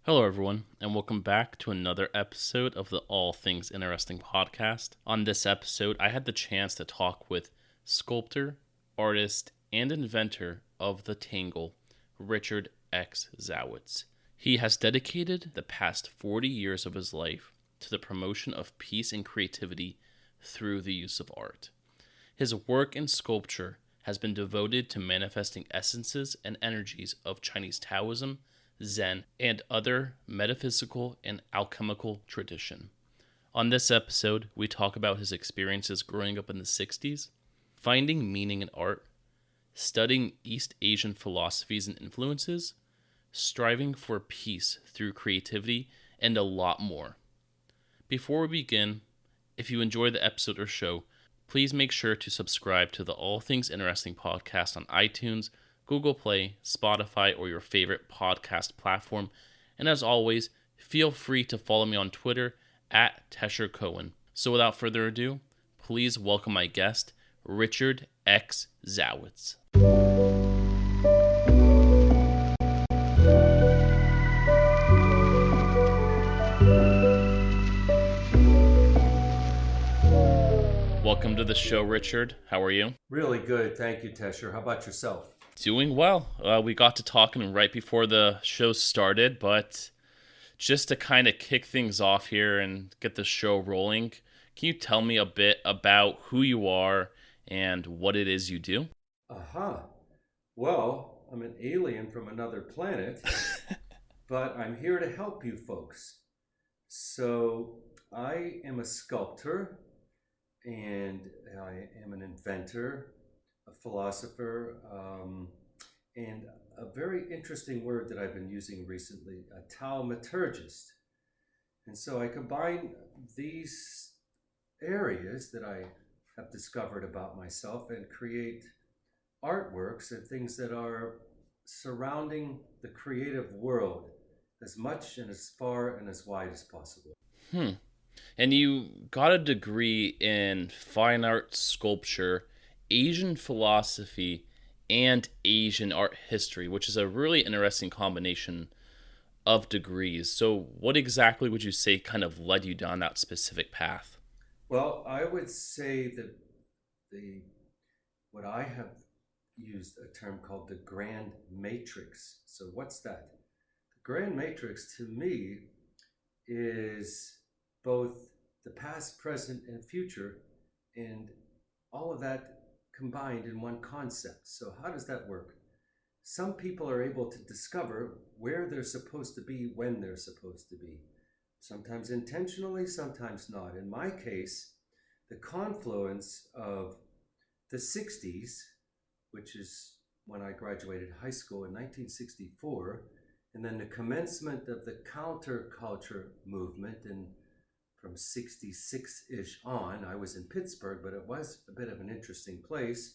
Hello, everyone, and welcome back to another episode of the All Things Interesting podcast. On this episode, I had the chance to talk with sculptor, artist, and inventor of the Tangle, Richard X Zawitz. He has dedicated the past 40 years of his life to the promotion of peace and creativity through the use of art. His work in sculpture has been devoted to manifesting essences and energies of Chinese Taoism, Zen, and other metaphysical and alchemical tradition. On this episode, we talk about his experiences growing up in the 60s, finding meaning in art, studying East Asian philosophies and influences, striving for peace through creativity, and a lot more. Before we begin, if you enjoy the episode or show, please make sure to subscribe to the All Things Interesting podcast on iTunes, Google Play, Spotify, or your favorite podcast platform. And as always, feel free to follow me on Twitter at Tesher Cohen. So without further ado, please welcome my guest, Richard X Zawitz. Welcome to the show, Richard. How are you? Really good. Thank you, Tesher. How about yourself? Doing well. We got to talking right before the show started, but just to kind of kick things off here and get the show rolling, can you tell me a bit about who you are and what it is you do? Aha. Well, I'm an alien from another planet, but I'm here to help you folks. So, I am a sculptor and I am an inventor, a philosopher, and a very interesting word that I've been using recently, a Thaumaturgist. And so I combine these areas that I have discovered about myself and create artworks and things that are surrounding the creative world as much and as far and as wide as possible. And you got a degree in fine art sculpture, Asian philosophy, and Asian art history, which is a really interesting combination of degrees. So, what exactly would you say kind of led you down that specific path? Well, I would say that the what I have used a term called the grand matrix. So what's that? The grand matrix to me is both the past, present, and future, and all of that combined in one concept. So, how does that work? Some people are able to discover where they're supposed to be when they're supposed to be, sometimes intentionally, sometimes not. In my case, the confluence of the 60s, which is when I graduated high school in 1964, and then the commencement of the counterculture movement and from 66-ish on. I was in Pittsburgh, but it was a bit of an interesting place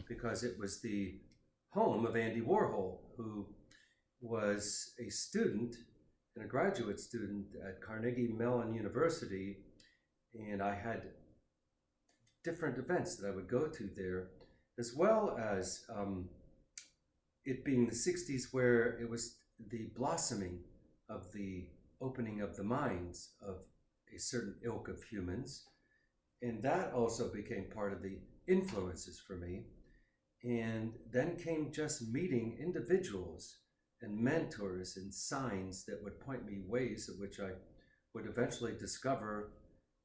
because it was the home of Andy Warhol, who was a student and a graduate student at Carnegie Mellon University. And I had different events that I would go to there, as well as it being the 60s, where it was the blossoming of the opening of the minds of a certain ilk of humans. And that also became part of the influences for me. And then came just meeting individuals and mentors and signs that would point me ways of which I would eventually discover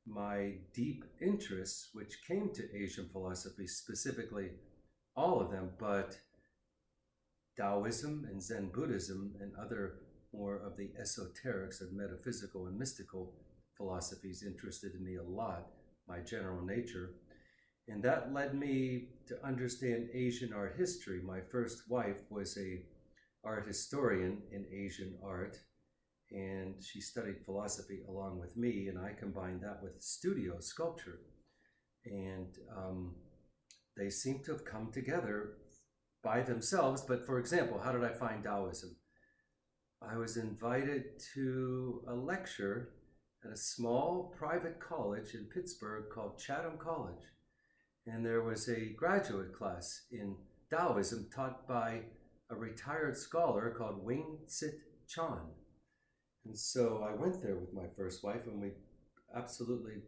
my deep interests, which came to Asian philosophy, specifically all of them, but Taoism and Zen Buddhism and other more of the esoterics and metaphysical and mystical philosophies interested me a lot, my general nature. And that led me to understand Asian art history. My first wife was a art historian in Asian art, and she studied philosophy along with me, and I combined that with studio sculpture. And they seem to have come together by themselves. But for example, how did I find Taoism? I was invited to a lecture at a small private college in Pittsburgh called Chatham College. And there was a graduate class in Taoism taught by a retired scholar called Wing Tsit Chan. And so I went there with my first wife, and we absolutely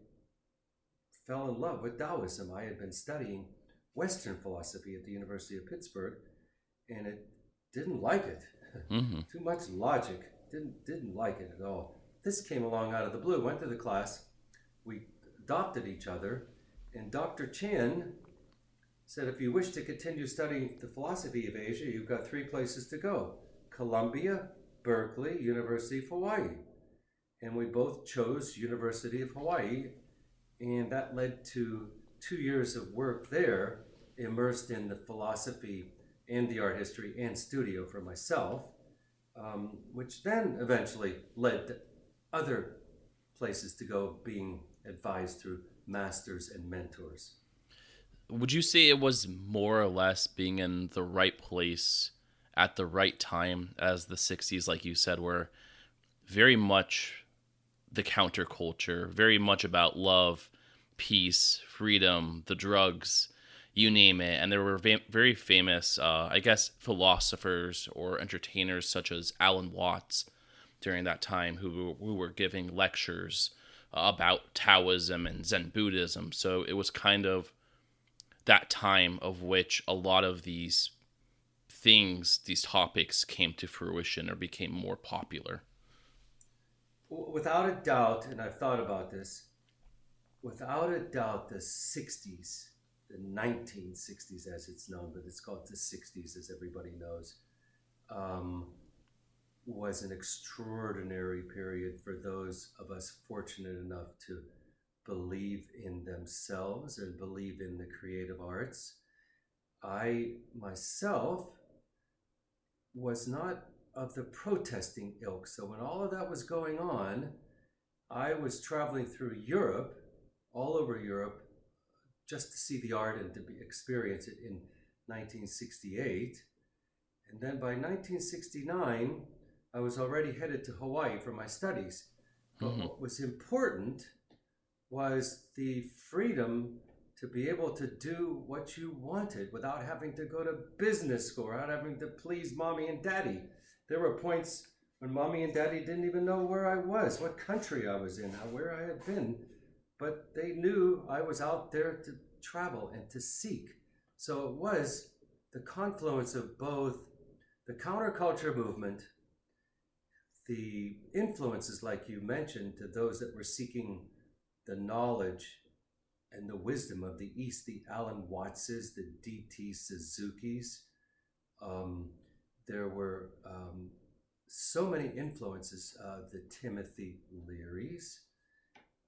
fell in love with Taoism. I had been studying Western philosophy at the University of Pittsburgh, and it didn't like it. Mm-hmm. Too much logic. Didn't like it at all. This came along out of the blue. Went to the class. We adopted each other, and Dr. Chan said, if you wish to continue studying the philosophy of Asia, you've got three places to go: Columbia, Berkeley, University of Hawaii. And we both chose University of Hawaii, and that led to 2 years of work there, immersed in the philosophy and the art history and studio for myself, which then eventually led to other places to go, being advised through masters and mentors. Would you say it was more or less being in the right place at the right time, as the 60s, like you said, were very much the counterculture, very much about love, peace, freedom, the drugs, you name it. And there were very famous, I guess, philosophers or entertainers such as Alan Watts during that time who were giving lectures about Taoism and Zen Buddhism. So it was kind of that time of which a lot of these things, these topics came to fruition or became more popular. Without a doubt, and I've thought about this, without a doubt, the 60s, the 1960s as it's known, but it's called the 60s as everybody knows, was an extraordinary period for those of us fortunate enough to believe in themselves and believe in the creative arts. I myself was not of the protesting ilk. So when all of that was going on, I was traveling through Europe, all over Europe, just to see the art and to experience it in 1968. And then by 1969, I was already headed to Hawaii for my studies. But what was important was the freedom to be able to do what you wanted without having to go to business school, without having to please mommy and daddy. There were points when mommy and daddy didn't even know where I was, what country I was in, where I had been, but they knew I was out there to travel and to seek. So it was the confluence of both the counterculture movement, the influences, like you mentioned, to those that were seeking the knowledge and the wisdom of the East, the Alan Wattses, the D.T. Suzukis. There were so many influences, the Timothy Learys,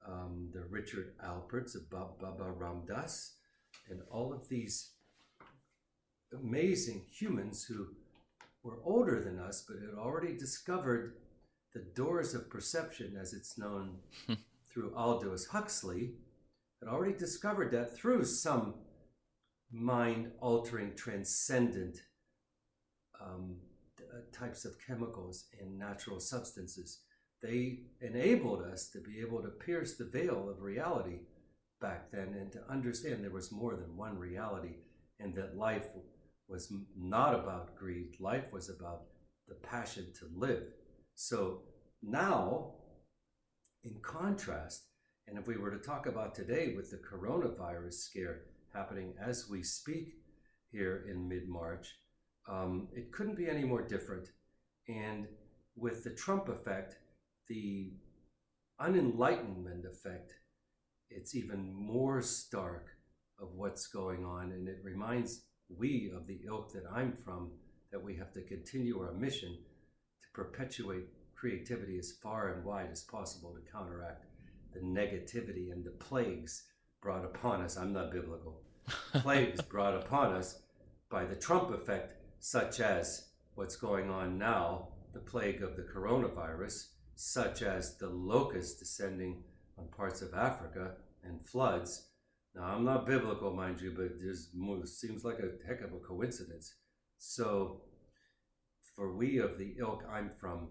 the Richard Alperts, the Baba Ramdas, and all of these amazing humans who were older than us, but had already discovered the doors of perception, as it's known through Aldous Huxley, had already discovered that through some mind-altering, transcendent types of chemicals and natural substances. They enabled us to be able to pierce the veil of reality back then and to understand there was more than one reality, and that life was not about greed. Life was about the passion to live. So now, in contrast, and if we were to talk about today with the coronavirus scare happening as we speak here in mid-March, it couldn't be any more different. And with the Trump effect, the unenlightenment effect, it's even more stark of what's going on. And it reminds we of the ilk that I'm from that we have to continue our mission to perpetuate creativity as far and wide as possible to counteract the negativity and the plagues brought upon us. I'm not biblical. Plagues brought upon us by the Trump effect, such as what's going on now, the plague of the coronavirus, such as the locusts descending on parts of Africa and floods. Now, I'm not biblical, mind you, but it seems like a heck of a coincidence. So for we of the ilk I'm from,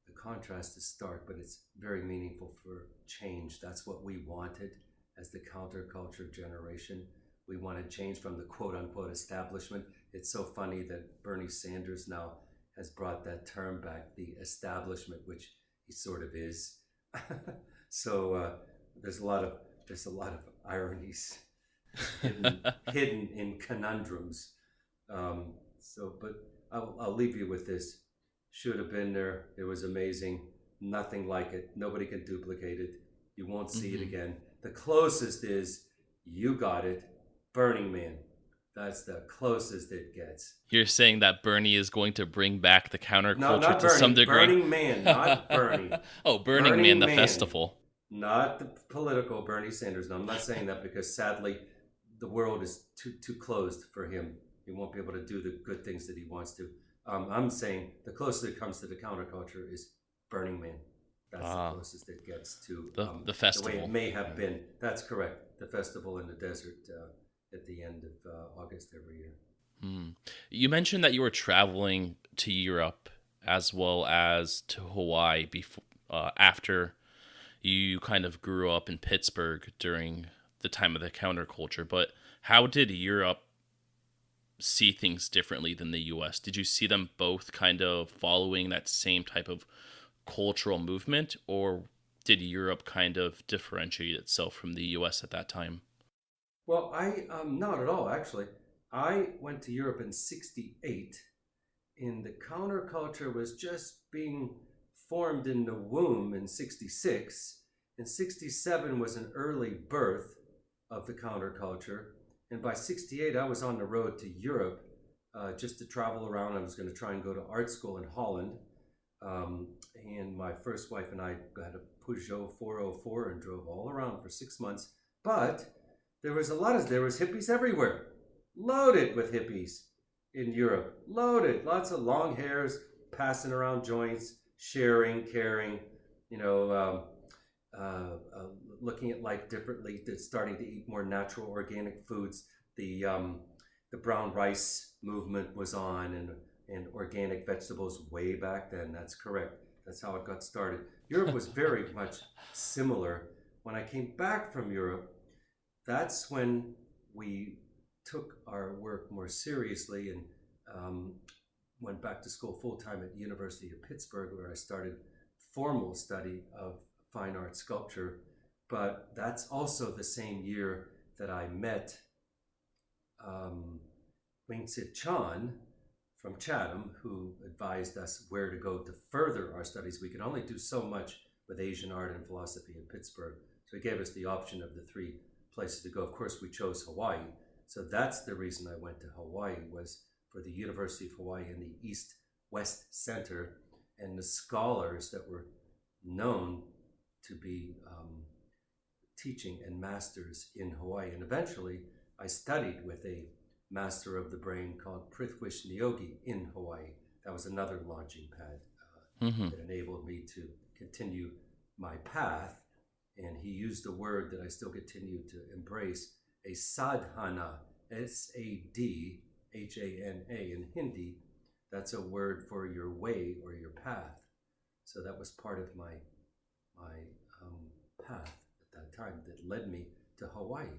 the contrast is stark, but it's very meaningful for change. That's what we wanted as the counterculture generation. We wanted change from the quote-unquote establishment. It's so funny that Bernie Sanders now has brought that term back, the establishment, which he sort of is. So there's a lot of ironies hidden in conundrums. But I'll leave you with this. Should have been there. It was amazing. Nothing like it. Nobody can duplicate it. You won't see it again. The closest is you got it, Burning Man. That's the closest it gets. You're saying that Bernie is going to bring back the counterculture not to Bernie, some degree? Burning Man, not Bernie. Oh, Burning Man, the festival. Not the political Bernie Sanders. No, I'm not saying that because sadly the world is too closed for him. He won't be able to do the good things that he wants to. I'm saying the closest it comes to the counterculture is Burning Man. That's the closest it gets to the festival. The way it may have been. That's correct. The festival in the desert at the end of August every year. You mentioned that you were traveling to Europe as well as to Hawaii before, after you kind of grew up in Pittsburgh during the time of the counterculture. But how did Europe see things differently than the U.S.? Did you see them both kind of following that same type of cultural movement, or did Europe kind of differentiate itself from the U.S. at that time? Well, I not at all, actually. I went to Europe in '68, and the counterculture was just being formed in the womb in '66, and '67 was an early birth of the counterculture. And by '68, I was on the road to Europe just to travel around. I was going to try and go to art school in Holland. And my first wife and I had a Peugeot 404 and drove all around for 6 months. But there was hippies everywhere, loaded with hippies in Europe, loaded, lots of long hairs, passing around joints, sharing, caring, looking at life differently, starting to eat more natural, organic foods. The brown rice movement was on, and organic vegetables way back then. That's correct. That's how it got started. Europe was very much similar. When I came back from Europe, that's when we took our work more seriously and went back to school full-time at the University of Pittsburgh, where I started formal study of fine art sculpture. But that's also the same year that I met Wing-Sit Chan from Chatham, who advised us where to go to further our studies. We could only do so much with Asian art and philosophy in Pittsburgh. So he gave us the option of the 3 places to go. Of course, we chose Hawaii. So that's the reason I went to Hawaii, was for the University of Hawaii in the East-West Center, and the scholars that were known to be teaching and masters in Hawaii. And eventually, I studied with a master of the brain called Prithwish Niyogi in Hawaii. That was another launching pad that enabled me to continue my path. And he used a word that I still continue to embrace, a sadhana, Sadhana in Hindi. That's a word for your way or your path. So that was part of my path at that time that led me to Hawaii.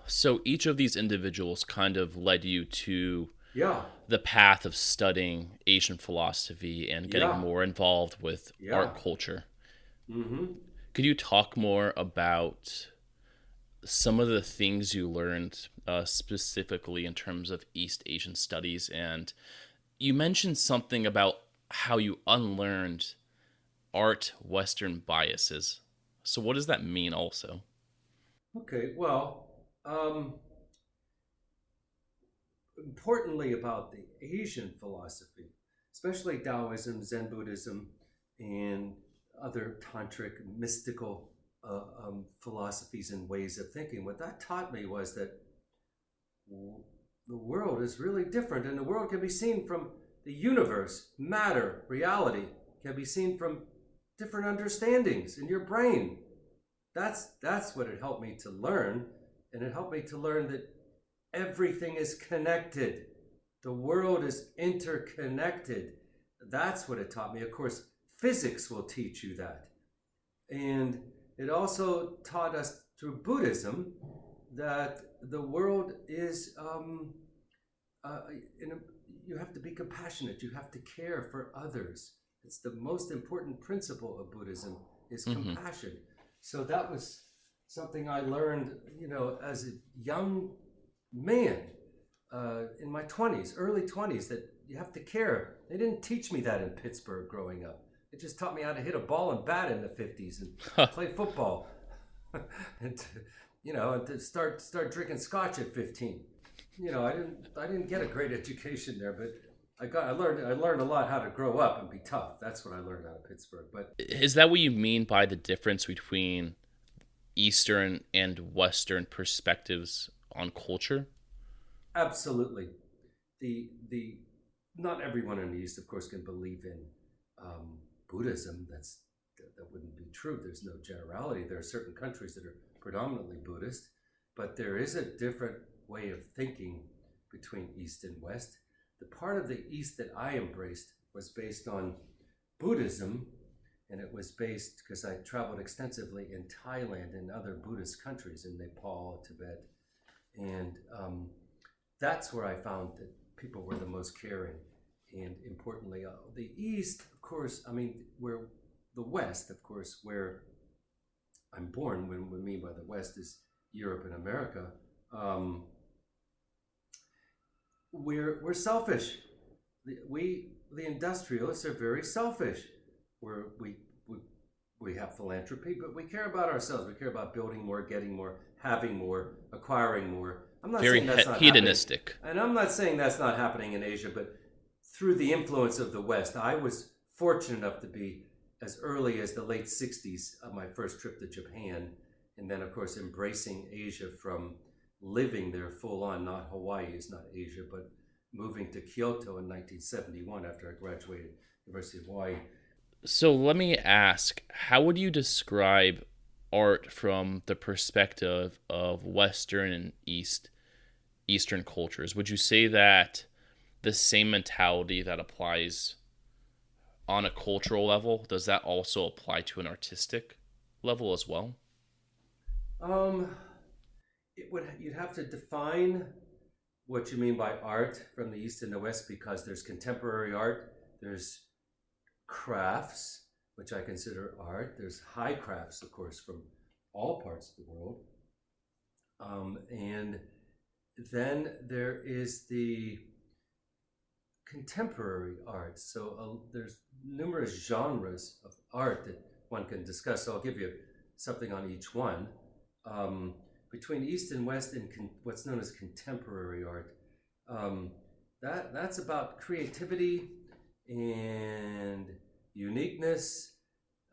So each of these individuals kind of led you to the path of studying Asian philosophy and getting more involved with art culture. Could you talk more about some of the things you learned specifically in terms of East Asian studies? And you mentioned something about how you unlearned art Western biases. So what does that mean also? Okay, well, importantly about the Asian philosophy, especially Taoism, Zen Buddhism, and other tantric mystical philosophies and ways of thinking, what that taught me was that the world is really different, and the world can be seen from the universe, matter, reality, can be seen from different understandings in your brain. That's what it helped me to learn. And it helped me to learn that everything is connected. The world is interconnected. That's what it taught me. Of course, physics will teach you that. And it also taught us through Buddhism that the world is, you have to be compassionate. You have to care for others. It's the most important principle of Buddhism is Hmm. compassion. So that was something I learned, as a young man in my 20s, early 20s, that you have to care. They didn't teach me that in Pittsburgh growing up. It just taught me how to hit a ball and bat in the 50s and play football. and to start drinking scotch at 15. I didn't get a great education there, but I learned a lot how to grow up and be tough. That's what I learned out of Pittsburgh. But Is that what you mean by the difference between Eastern and Western perspectives on culture? absolutely, the not everyone in the East, of course, can believe in Buddhism. That wouldn't be true. There's no generality. There are certain countries that are predominantly Buddhist, but there is a different way of thinking between East and West. The part of the East that I embraced was based on Buddhism, and it was based because I traveled extensively in Thailand and other Buddhist countries in Nepal, Tibet, and that's where I found that people were the most caring. And importantly, the East, of course, I mean, where the West, of course, where I'm born, when we mean by the West is Europe and America, we're selfish. The industrialists are very selfish. We have philanthropy, but we care about ourselves. We care about building more, getting more, having more, acquiring more. I'm not Very saying that's not happening, hedonistic. and I'm not saying that's not happening in Asia, but through the influence of the West, I was fortunate enough to be as early as the late 60s of my first trip to Japan, and then, of course, embracing Asia from living there full on. Not Hawaii is not Asia, but moving to Kyoto in 1971 after I graduated University of Hawaii. So let me ask, how would you describe art from the perspective of Western and Eastern cultures? Would you say that the same mentality that applies on a cultural level, does that also apply to an artistic level as well? Um, you'd have to define what you mean by art from the East and the West, because there's contemporary art, there's crafts, which I consider art, there's high crafts, of course, from all parts of the world, and then there is the contemporary art. So there's numerous genres of art that one can discuss. So I'll give you something on each one. Between East and West and what's known as contemporary art, that's about creativity and uniqueness,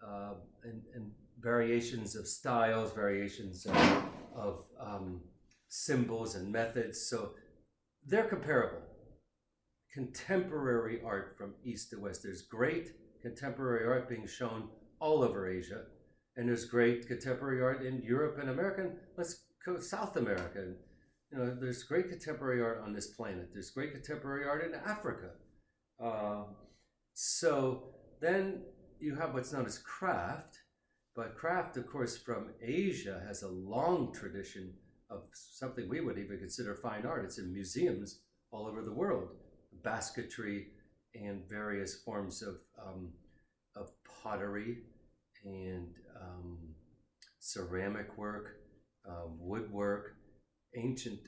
and variations of styles, variations of symbols and methods. So they're comparable. Contemporary art from East to West. There's great contemporary art being shown all over Asia, and there's great contemporary art in Europe and America. And let's go South America. There's great contemporary art on this planet. There's great contemporary art in Africa. So then you have what's known as craft, but craft, of course, from Asia has a long tradition of something we would even consider fine art. It's in museums all over the world. Basketry and various forms of pottery and ceramic work, woodwork, ancient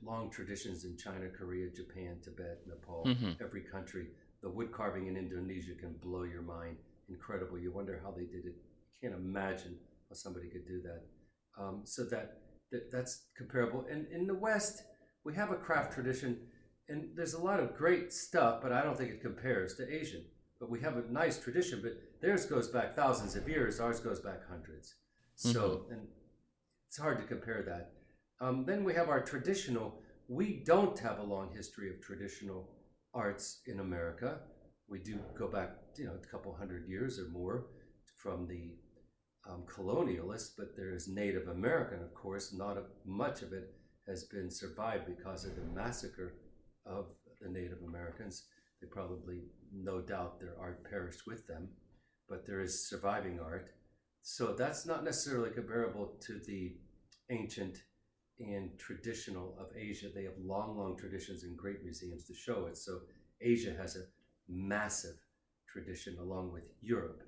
long traditions in China, Korea, Japan, Tibet, Nepal, Hmm. every country. The wood carving in Indonesia can blow your mind. Incredible. You wonder how they did it. You can't imagine how somebody could do that. So that's comparable. And in the West, we have a craft tradition, and there's a lot of great stuff, but I don't think it compares to Asian. But we have a nice tradition, but theirs goes back thousands of years. Ours goes back hundreds. Hmm. So, and it's hard to compare that. Then we have our traditional. We don't have a long history of traditional arts in America. We do go back, a couple hundred years or more from the colonialists, but there is Native American, of course. Not much of it has been survived because of the massacre of the Native Americans. They probably, no doubt, their art perished with them, but there is surviving art. So that's not necessarily comparable to the ancient and traditional of Asia. They have long traditions and great museums to show it. So Asia has a massive tradition, along with Europe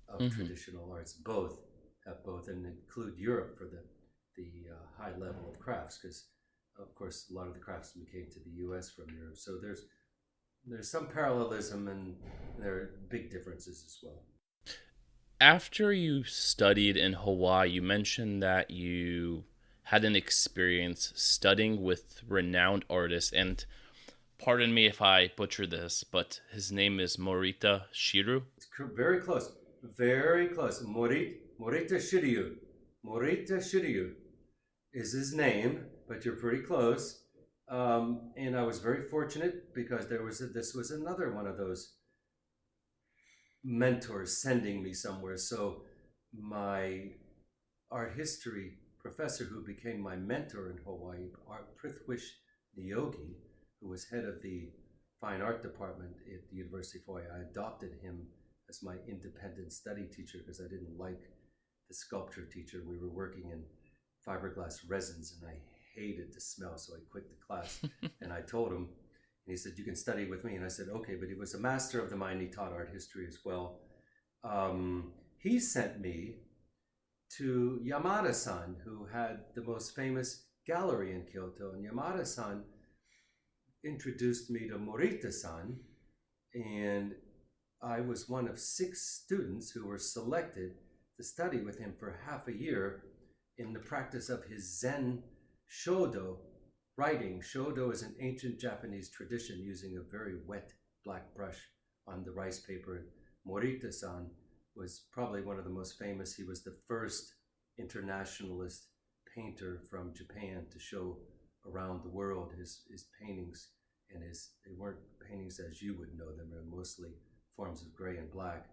of Hmm. traditional arts. Both have both, and include Europe for the high level of crafts, because of course a lot of the craftsmen came to the U.S. from Europe. So there's some parallelism, and there are big differences as well. After you studied in Hawaii, you mentioned that you had an experience studying with renowned artists, and pardon me if I butcher this, but his name is Morita Shiru. It's very close, very close. Morita Shiryu, Morita Shiryu is his name, but you're pretty close. And I was very fortunate because this was another one of those mentors sending me somewhere. So my art history professor, who became my mentor in Hawaii, Art Prithwish Niyogi, who was head of the fine art department at the University of Hawaii, I adopted him as my independent study teacher because I didn't like the sculpture teacher. We were working in fiberglass resins and I hated the smell, so I quit the class. And I told him, and he said, "You can study with me." And I said, "Okay," but he was a master of the mind. He taught art history as well. He sent me to Yamada-san, who had the most famous gallery in Kyoto. And Yamada-san introduced me to Morita-san, and I was one of 6 students who were selected to study with him for half a year in the practice of his Zen Shodo writing. Shodo is an ancient Japanese tradition using a very wet black brush on the rice paper. Morita-san was probably one of the most famous. He was the first internationalist painter from Japan to show around the world his paintings, and they weren't paintings as you would know them. They were mostly forms of gray and black,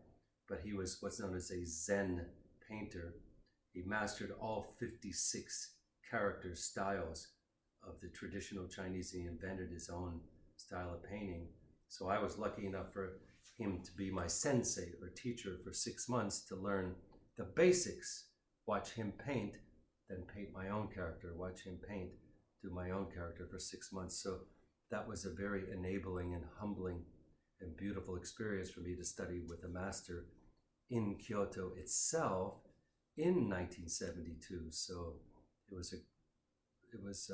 but he was what's known as a Zen painter. He mastered all 56 character styles of the traditional Chinese. He invented his own style of painting. So I was lucky enough for him to be my sensei or teacher for 6 months to learn the basics, watch him paint, then paint my own character, watch him paint, do my own character for 6 months. So that was a very enabling and humbling and beautiful experience for me to study with a master in Kyoto itself in 1972. So it was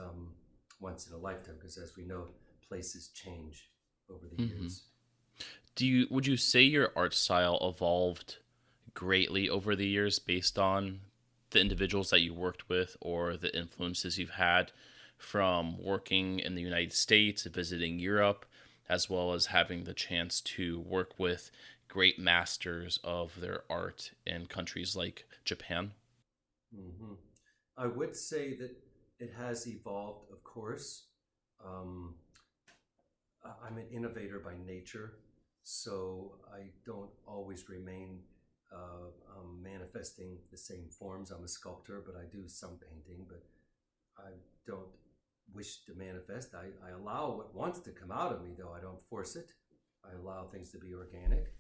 once in a lifetime, because as we know, places change over the Hmm. years. Would you say your art style evolved greatly over the years based on the individuals that you worked with or the influences you've had from working in the United States, visiting Europe, as well as having the chance to work with great masters of their art in countries like Japan? Hmm. I would say that it has evolved, of course. Um, I'm an innovator by nature, so I don't always remain manifesting the same forms. I'm a sculptor, but I do some painting, but I don't wish to manifest. I allow what wants to come out of me, though. I don't force it. I allow things to be organic.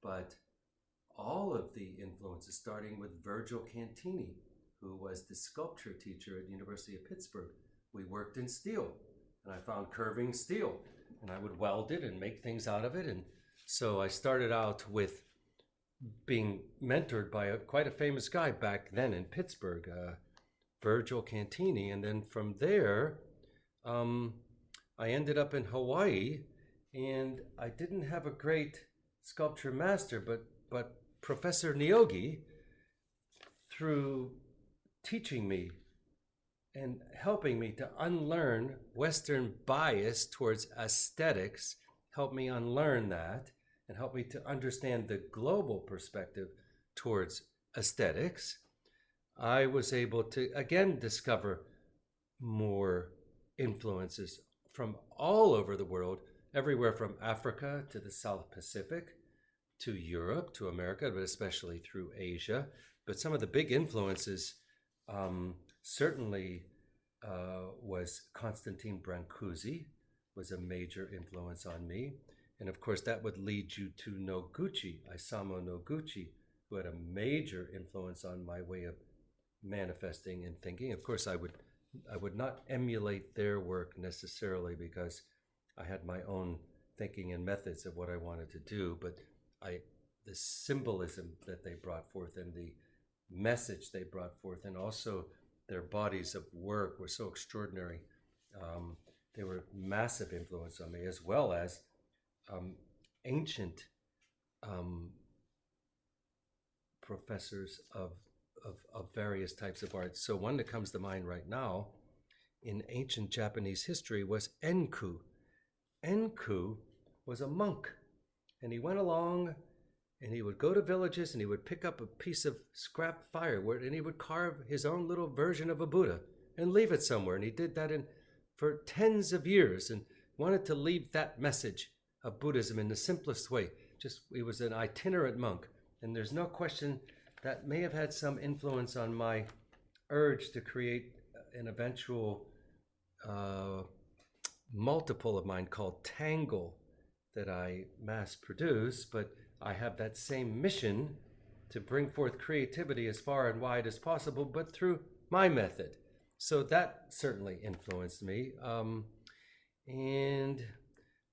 But all of the influences, starting with Virgil Cantini, who was the sculpture teacher at the University of Pittsburgh. We worked in steel, and I found curving steel, and I would weld it and make things out of it. And so I started out with being mentored by quite a famous guy back then in Pittsburgh, Virgil Cantini. And then from there, I ended up in Hawaii, and I didn't have a great sculpture master, but Professor Niyogi, through teaching me and helping me to unlearn Western bias towards aesthetics, helped me unlearn that and helped me to understand the global perspective towards aesthetics. I was able to again discover more influences from all over the world, everywhere from Africa to the South Pacific to Europe to America, but especially through Asia. But some of the big influences certainly was Constantine Brancusi was a major influence on me. And of course, that would lead you to Noguchi, Isamu Noguchi, who had a major influence on my way of manifesting and thinking. Of course, I would not emulate their work necessarily because I had my own thinking and methods of what I wanted to do, but I the symbolism that they brought forth and the message they brought forth, and also their bodies of work were so extraordinary. They were massive influence on me, as well as um, ancient um, professors of various types of art. So one that comes to mind right now in ancient Japanese history was Enku. Enku was a monk, and he went along and he would go to villages and he would pick up a piece of scrap firewood and he would carve his own little version of a Buddha and leave it somewhere. And he did that for tens of years and wanted to leave that message of Buddhism in the simplest way. Just, he was an itinerant monk. And there's no question that may have had some influence on my urge to create an eventual multiple of mine called Tangle that I mass produce, but I have that same mission to bring forth creativity as far and wide as possible, but through my method. So that certainly influenced me. And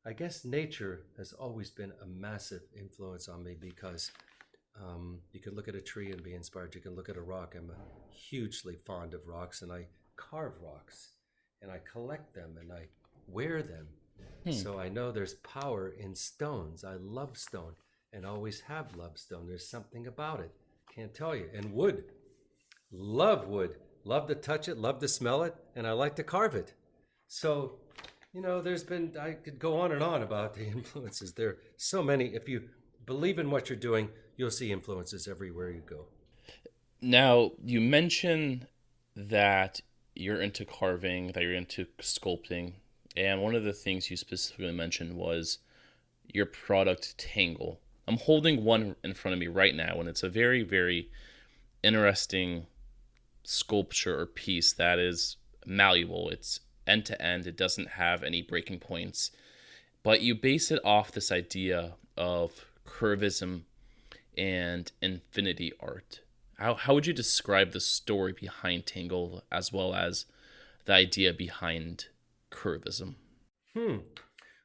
I guess nature has always been a massive influence on me because you can look at a tree and be inspired. You can look at a rock. I'm hugely fond of rocks, and I carve rocks, and I collect them, and I wear them. So I know there's power in stones. I love stone and always have loved stone. There's something about it. Can't tell you. And wood. Love wood. Love to touch it, love to smell it, and I like to carve it. So, I could go on and on about the influences. There are so many. If you believe in what you're doing, you'll see influences everywhere you go. Now, you mentioned that you're into carving, that you're into sculpting, and one of the things you specifically mentioned was your product Tangle. I'm holding one in front of me right now, and it's a very, very interesting sculpture or piece that is malleable. It's end to end. It doesn't have any breaking points, but you base it off this idea of curvism and infinity art. How would you describe the story behind Tangle as well as the idea behind curvism?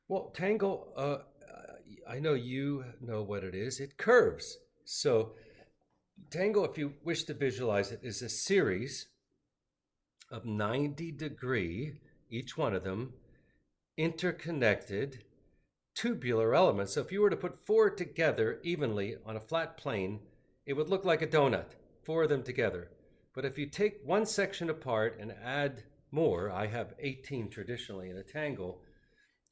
Well, Tangle, I know you know what it is. It curves. So Tangle, if you wish to visualize it, is a series of 90-degree, each one of them, interconnected tubular elements. So if you were to put four together evenly on a flat plane, it would look like a donut, four of them together. But if you take one section apart and add more, I have 18 traditionally in a Tangle,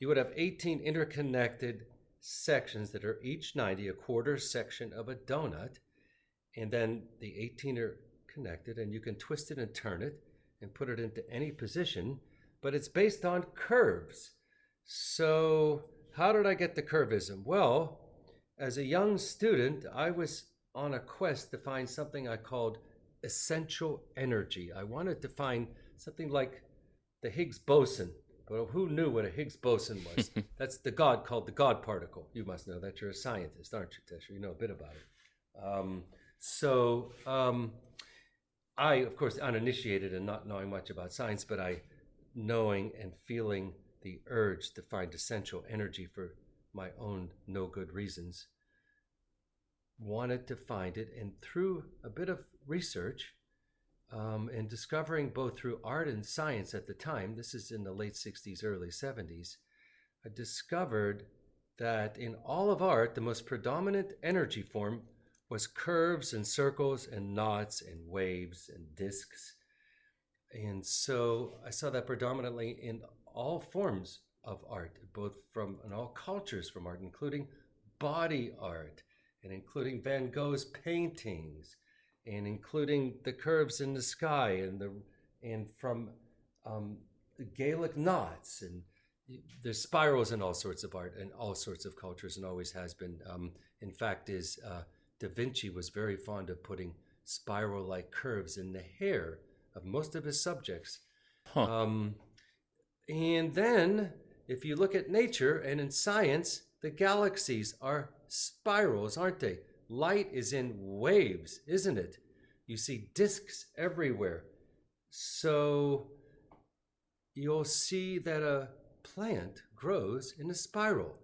you would have 18 interconnected sections that are each 90, a quarter section of a donut. And then the 18 are connected, and you can twist it and turn it and put it into any position, but it's based on curves. So how did I get the curvism? Well, as a young student, I was on a quest to find something I called essential energy. I wanted to find something like the Higgs boson. Well, who knew what a Higgs boson was? That's the God called the God particle. You must know that. You're a scientist, aren't you, Tesher? You know a bit about it. So I, of course, uninitiated and not knowing much about science, but I knowing and feeling the urge to find essential energy for my own no good reasons, wanted to find it. And through a bit of research and discovering both through art and science at the time, this is in the late 60s, early 70s, I discovered that in all of art, the most predominant energy form was curves and circles and knots and waves and discs. And so I saw that predominantly in all forms of art, both in all cultures from art, including body art and including Van Gogh's paintings and including the curves in the sky and from Gaelic knots, and there's spirals in all sorts of art and all sorts of cultures and always has been. In fact, Da Vinci was very fond of putting spiral-like curves in the hair of most of his subjects. And then, if you look at nature and in science, the galaxies are spirals, aren't they? Light is in waves, isn't it? You see disks everywhere. So you'll see that a plant grows in a spiral.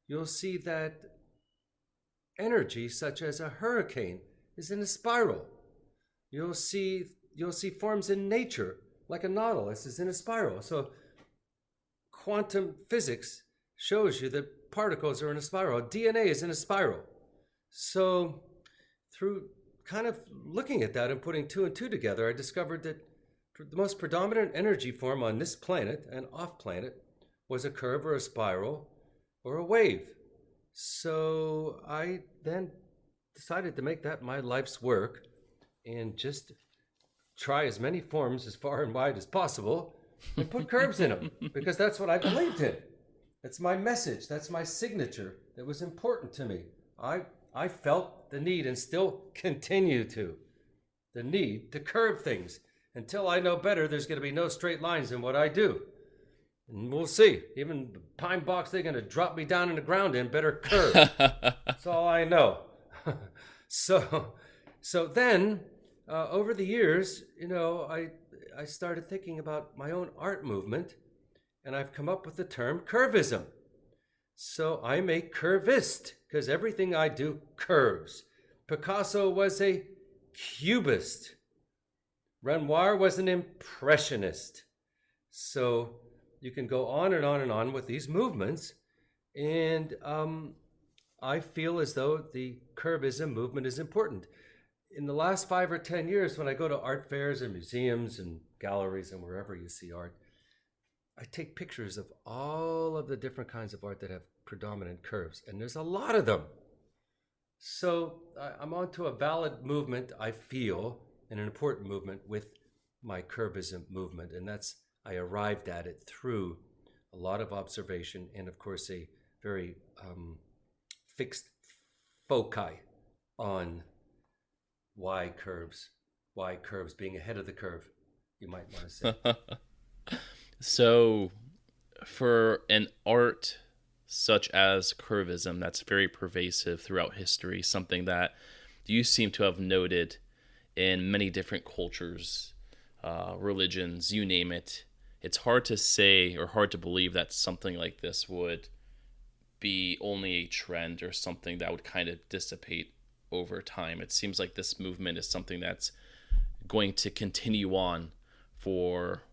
You'll see that energy, such as a hurricane, is in a spiral. You'll see forms in nature like a nautilus is in a spiral. So quantum physics shows you that particles are in a spiral. DNA is in a spiral. So through kind of looking at that and putting two and two together, I discovered that the most predominant energy form on this planet and off planet was a curve or a spiral or a wave. So I then decided to make that my life's work and just try as many forms as far and wide as possible and put curves in them, because that's what I believed in. That's my message. That's my signature. That was important to me. I felt the need, and still continue to, the need to curve things. Until I know better, there's going to be no straight lines in what I do. And we'll see. Even the pine box they're going to drop me down in the ground in better curve. That's all I know. So then, over the years, I started thinking about my own art movement, and I've come up with the term curvism. So I'm a curvist, because everything I do curves. Picasso was a cubist. Renoir was an impressionist. So you can go on and on and on with these movements, and I feel as though the curvism movement is important. In the last 5 or 10 years, when I go to art fairs and museums and galleries and wherever you see art, I take pictures of all of the different kinds of art that have predominant curves, and there's a lot of them. So I'm onto a valid movement, I feel, and an important movement with my curvism movement, and I arrived at it through a lot of observation and, of course, a very fixed foci on why curves being ahead of the curve, you might want to say. So for an art such as curvism that's very pervasive throughout history, something that you seem to have noted in many different cultures, religions, you name it, it's hard to say or hard to believe that something like this would be only a trend or something that would kind of dissipate over time. It seems like this movement is something that's going to continue on for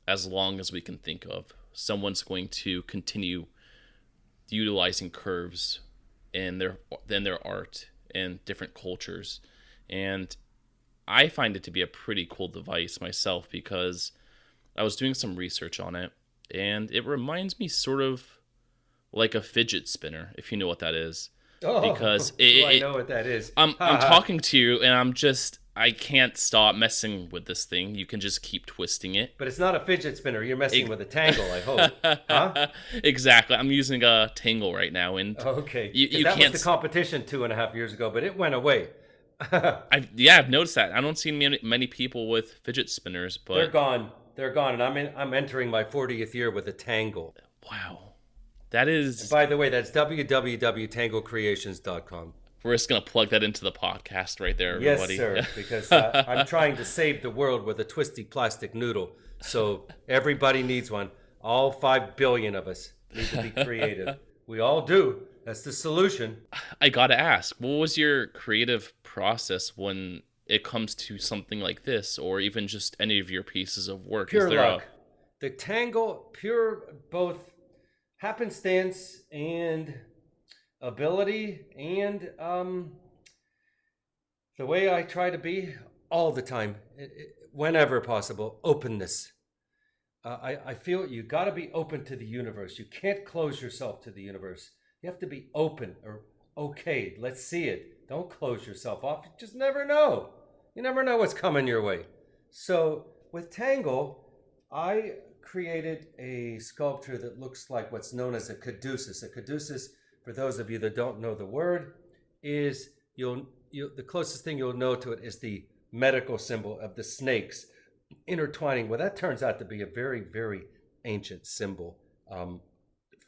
as long as we can think of. Someone's going to continue utilizing curves in their art in different cultures. And I find it to be a pretty cool device myself, because I was doing some research on it, and it reminds me sort of like a fidget spinner, if you know what that is. Oh, because I know what that is. I'm talking to you, and I can't stop messing with this thing. You can just keep twisting it. But it's not a fidget spinner. You're messing with a Tangle, I hope. Huh? Exactly. I'm using a Tangle right now, and okay. You that can't. Was the competition 2.5 years ago, but it went away. I've noticed that. I don't see many people with fidget spinners, but They're gone, and I'm entering my 40th year with a Tangle. Wow. That is... And by the way, that's www.tanglecreations.com. We're just going to plug that into the podcast right there, everybody. Yes, sir, because I'm trying to save the world with a twisty plastic noodle. So everybody needs one. All 5 billion of us need to be creative. We all do. That's the solution. I got to ask, what was your creative process when it comes to something like this, or even just any of your pieces of work? Pure luck. The Tangle, pure both happenstance and ability, and the way I try to be all the time, whenever possible, openness. I feel you got to be open to the universe. You can't close yourself to the universe. You have to be open, or okay, let's see it. Don't close yourself off. You just never know. You never know what's coming your way. So with Tangle, I created a sculpture that looks like what's known as a caduceus. A caduceus, for those of you that don't know the word, is the closest thing you'll know to it is the medical symbol of the snakes intertwining. Well, that turns out to be a very, very ancient symbol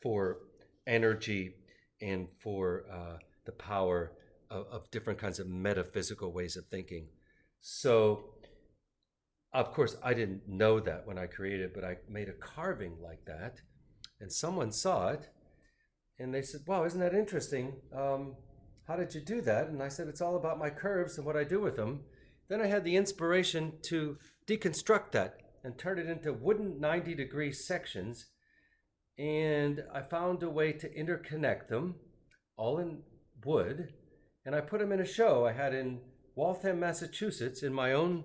for energy and for the power of different kinds of metaphysical ways of thinking. So, of course, I didn't know that when I created it, but I made a carving like that, and someone saw it, and they said, wow, isn't that interesting? How how did you do that? And I said, it's all about my curves and what I do with them. Then I had the inspiration to deconstruct that and turn it into wooden 90-degree sections. And I found a way to interconnect them all in wood. And I put them in a show I had in Waltham, Massachusetts, in my own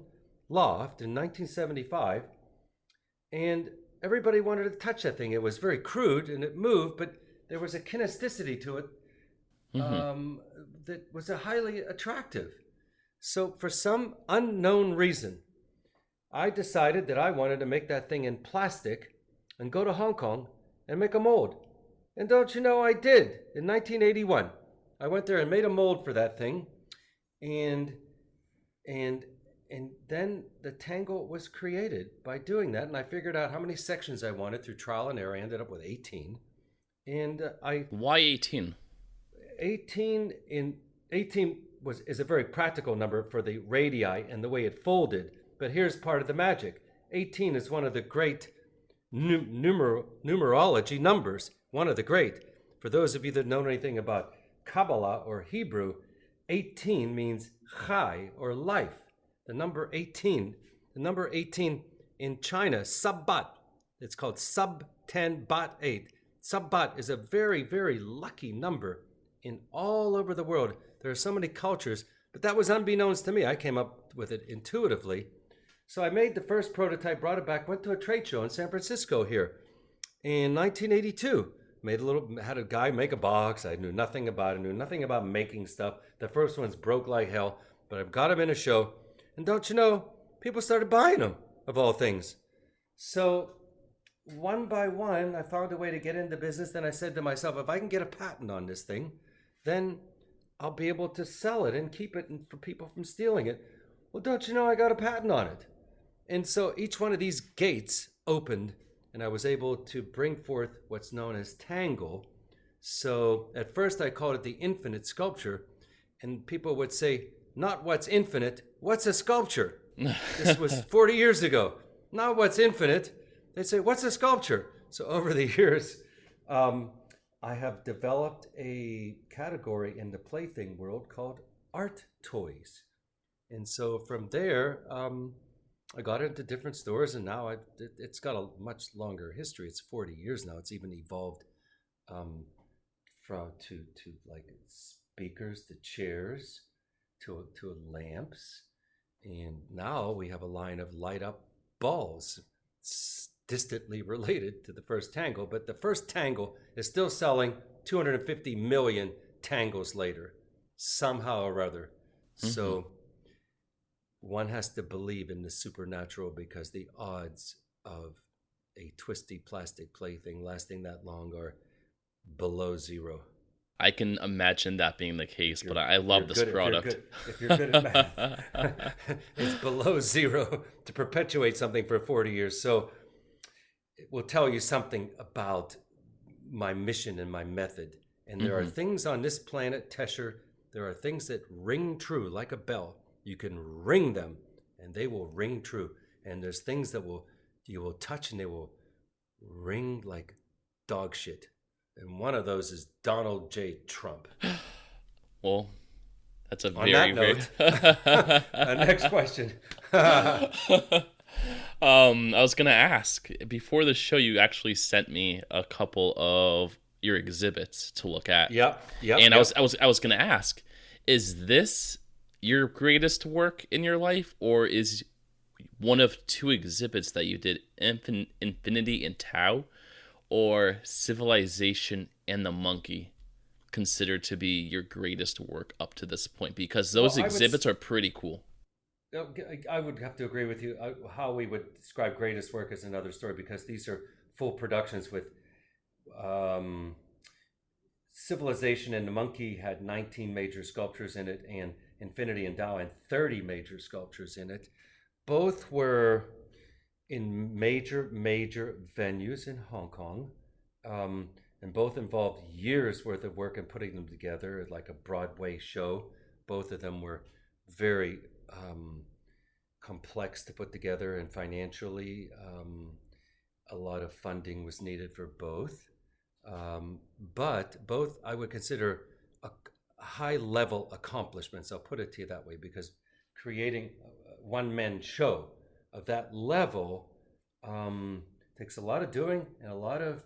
loft in 1975. And everybody wanted to touch that thing. It was very crude and it moved, but there was a kinesticity to it that was a highly attractive. So for some unknown reason, I decided that I wanted to make that thing in plastic and go to Hong Kong and make a mold. And don't you know, I did in 1981. I went there and made a mold for that thing. And then the Tangle was created by doing that. And I figured out how many sections I wanted through trial and error. I ended up with 18. And Why 18? 18 is a very practical number for the radii and the way it folded. But here's part of the magic. 18 is one of the great numerology numbers. One of the great. For those of you that know anything about Kabbalah or Hebrew, 18 means chai or life. The number 18 in China, Sabbat. It's called Sub 10 Bat 8. Sabbat is a very, very lucky number in all over the world. There are so many cultures, but that was unbeknownst to me. I came up with it intuitively. So I made the first prototype, brought it back, went to a trade show in San Francisco here in 1982. Had a guy make a box. I knew nothing about it, knew nothing about making stuff. The first ones broke like hell, but I've got them in a show. And don't you know, people started buying them, of all things. So one by one, I found a way to get into business. Then I said to myself, if I can get a patent on this thing, then I'll be able to sell it and keep it for people from stealing it. Well, don't you know, I got a patent on it. And so each one of these gates opened, and I was able to bring forth what's known as Tangle. So at first I called it the infinite sculpture, and people would say, not what's infinite, what's a sculpture? This was 40 years ago. Not what's infinite. They'd say, what's a sculpture? So over the years, I have developed a category in the plaything world called art toys. And so from there, I got into different stores, and now it's got a much longer history. It's 40 years now. It's even evolved to like speakers, to chairs, to lamps, and now we have a line of light up balls. It's distantly related to the first Tangle, but the first Tangle is still selling 250 million Tangles later, somehow or other. Mm-hmm. So one has to believe in the supernatural, because the odds of a twisty plastic plaything lasting that long are below zero. I can imagine that being the case, but I love this product. If you're good at math, it's below zero to perpetuate something for 40 years. So it will tell you something about my mission and my method. And there are things on this planet, Tesher, there are things that ring true like a bell. You can ring them and they will ring true. And there's things that you will touch and they will ring like dog shit. And one of those is Donald J. Trump. Well, that's a on very, that note, next question. I was going to ask, before the show, you actually sent me a couple of your exhibits to look at. Yep. And I was going to ask, is this your greatest work in your life, or is one of two exhibits that you did, Infinity and Tao, or Civilization and the Monkey, considered to be your greatest work up to this point? Because those exhibits are pretty cool. I would have to agree with you. How we would describe greatest work is another story, because these are full productions with Civilization and the Monkey had 19 major sculptures in it, and Infinity and Tao had 30 major sculptures in it. Both were in major venues in Hong Kong, and both involved years worth of work in putting them together like a Broadway show. Both of them were very complex to put together, and financially a lot of funding was needed for both. But both I would consider high level accomplishments. I'll put it to you that way, because creating a one man show of that level takes a lot of doing and a lot of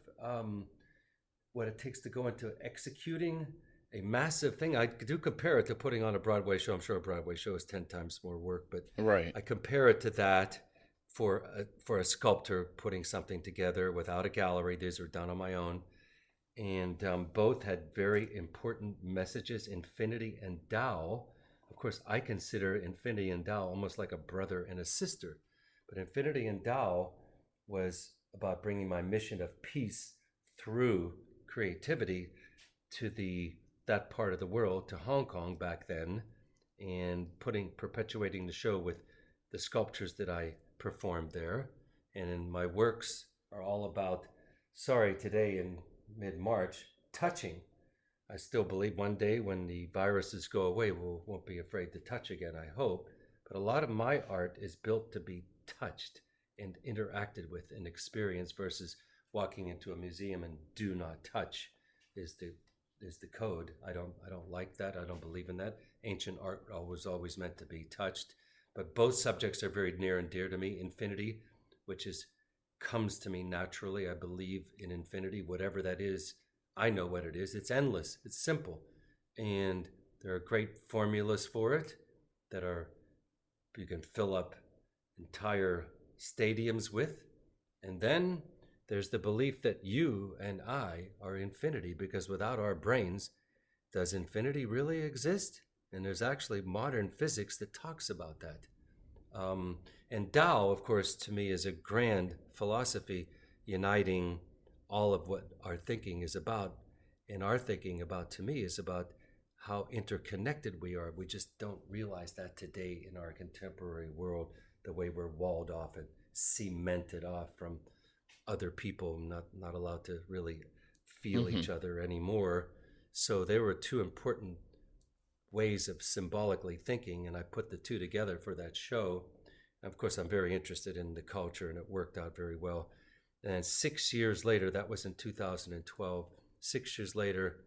what it takes to go into executing a massive thing. I do compare it to putting on a Broadway show. I'm sure a Broadway show is 10 times more work, but Right. I compare it to that for a sculptor putting something together without a gallery. These are done on my own. And both had very important messages, infinity and Tao. Of course, I consider infinity and Tao almost like a brother and a sister. But infinity and Tao was about bringing my mission of peace through creativity to that part of the world, to Hong Kong back then, and perpetuating the show with the sculptures that I performed there. And in my works are all about, today in mid-March, touching. I still believe one day when the viruses go away, we won't be afraid to touch again, I hope. But a lot of my art is built to be touched and interacted with and experienced, versus walking into a museum and do not touch is the code. I don't like that. I don't believe in that. Ancient art was always meant to be touched. But both subjects are very near and dear to me. Infinity, which comes to me naturally. I believe in infinity, whatever that is. I know what it is. It's endless. It's simple. And there are great formulas for it that you can fill up entire stadiums with. And then there's the belief that you and I are infinity, because without our brains, does infinity really exist? And there's actually modern physics that talks about that. And Tao, of course, to me is a grand philosophy uniting all of what our thinking is about. And our thinking about, to me, is about how interconnected we are. We just don't realize that today in our contemporary world, the way we're walled off and cemented off from other people, not allowed to really feel each other anymore. So there were two important ways of symbolically thinking, and I put the two together for that show. And of course, I'm very interested in the culture, and it worked out very well. And 6 years later, that was in 2012, 6 years later,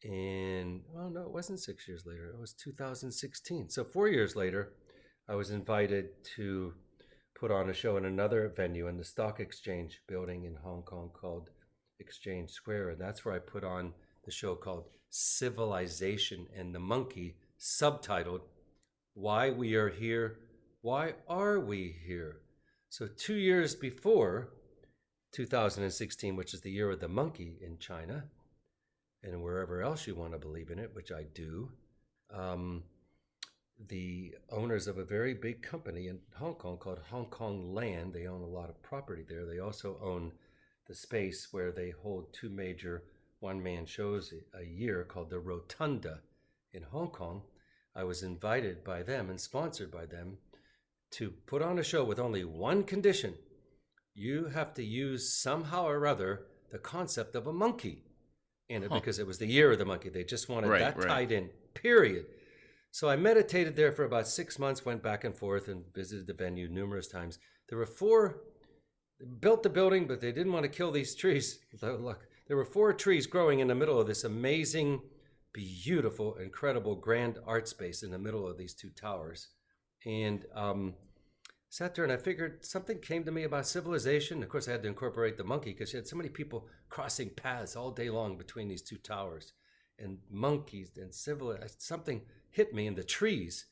it wasn't 6 years later, it was 2016. So 4 years later, I was invited to put on a show in another venue in the Stock Exchange building in Hong Kong called Exchange Square. And that's where I put on the show called Civilization and the Monkey, subtitled Why We Are Here, Why Are We Here? So 2 years before 2016, which is the year of the monkey in China, and wherever else you want to believe in it, which I do, the owners of a very big company in Hong Kong called Hong Kong Land, they own a lot of property there. They also own the space where they hold two major one-man shows a year called the Rotunda in Hong Kong. I was invited by them and sponsored by them to put on a show with only one condition. You have to use somehow or other the concept of a monkey in it, because it was the year of the monkey. They just wanted that tied in, period. So I meditated there for about 6 months, went back and forth and visited the venue numerous times. There were built the building, but they didn't want to kill these trees. Look, there were 4 trees growing in the middle of this amazing, beautiful, incredible, grand art space in the middle of these 2 towers. And sat there and I figured something came to me about civilization. Of course, I had to incorporate the monkey because you had so many people crossing paths all day long between these 2 towers. And monkeys and something hit me in the trees.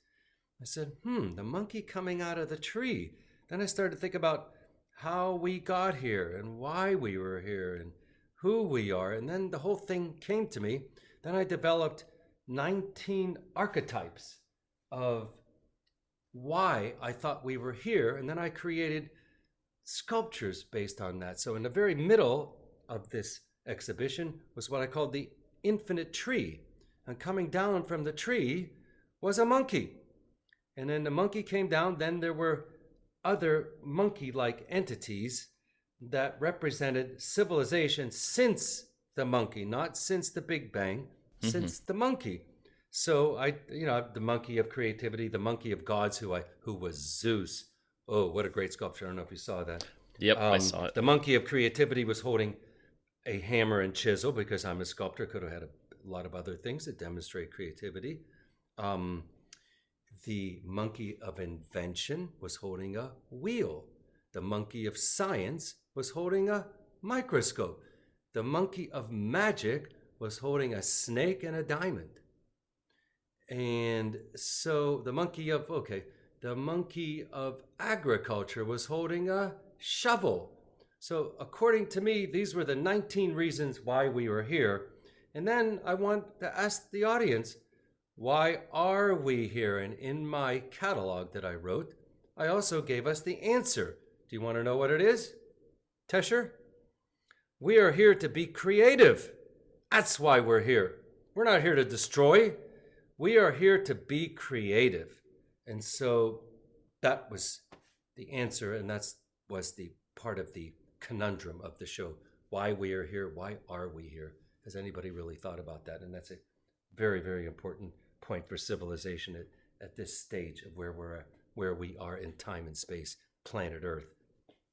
I said, the monkey coming out of the tree. Then I started to think about how we got here and why we were here and who we are. And then the whole thing came to me. Then I developed 19 archetypes of why I thought we were here. And then I created sculptures based on that. So in the very middle of this exhibition was what I called the infinite tree. And coming down from the tree was a monkey. And then the monkey came down. Then there were other monkey-like entities that represented civilization since the monkey, not since the Big Bang, since the monkey. So the monkey of creativity, the monkey of gods, who was Zeus. Oh, what a great sculpture. I don't know if you saw that. Yep, I saw it. The monkey of creativity was holding a hammer and chisel because I'm a sculptor, could have had a lot of other things that demonstrate creativity. The monkey of invention was holding a wheel. The monkey of science was holding a microscope. The monkey of magic was holding a snake and a diamond. And so the monkey of agriculture was holding a shovel. So according to me, these were the 19 reasons why we were here. And then I want to ask the audience, why are we here? And in my catalog that I wrote, I also gave us the answer. Do you want to know what it is, Tesher? We are here to be creative. That's why we're here. We're not here to destroy. We are here to be creative. And so that was the answer, and that was the part of the conundrum of the show. Why we are here, why are we here? Has anybody really thought about that? And that's a very, very important point for civilization at this stage of where we are in time and space, planet Earth.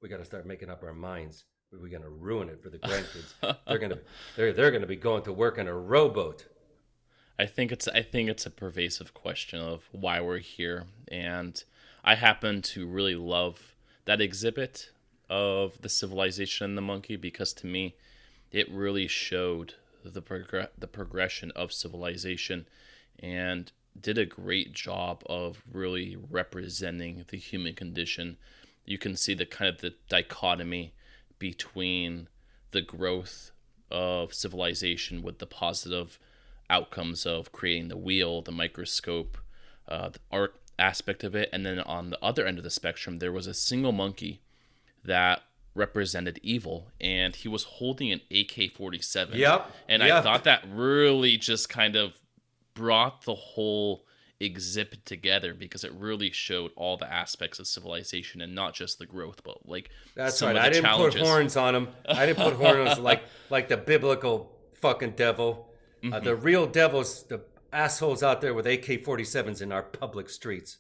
We got to start making up our minds. We're going to ruin it for the grandkids. they're going to be going to work in a rowboat. I think it's a pervasive question of why we're here, and I happen to really love that exhibit of the civilization and the monkey, because to me it really showed the progression of civilization and did a great job of really representing the human condition. You can see the kind of the dichotomy between the growth of civilization with the positive outcomes of creating the wheel, the microscope, the art aspect of it, and then on the other end of the spectrum there was a single monkey that represented evil, and he was holding an AK-47. Yep. And I thought that really just kind of brought the whole exhibit together, because it really showed all the aspects of civilization and not just the growth, but like that's some right. of the I didn't challenges. put horns on him. I didn't put horns like the biblical fucking devil. The real devils, the assholes out there with AK-47s in our public streets.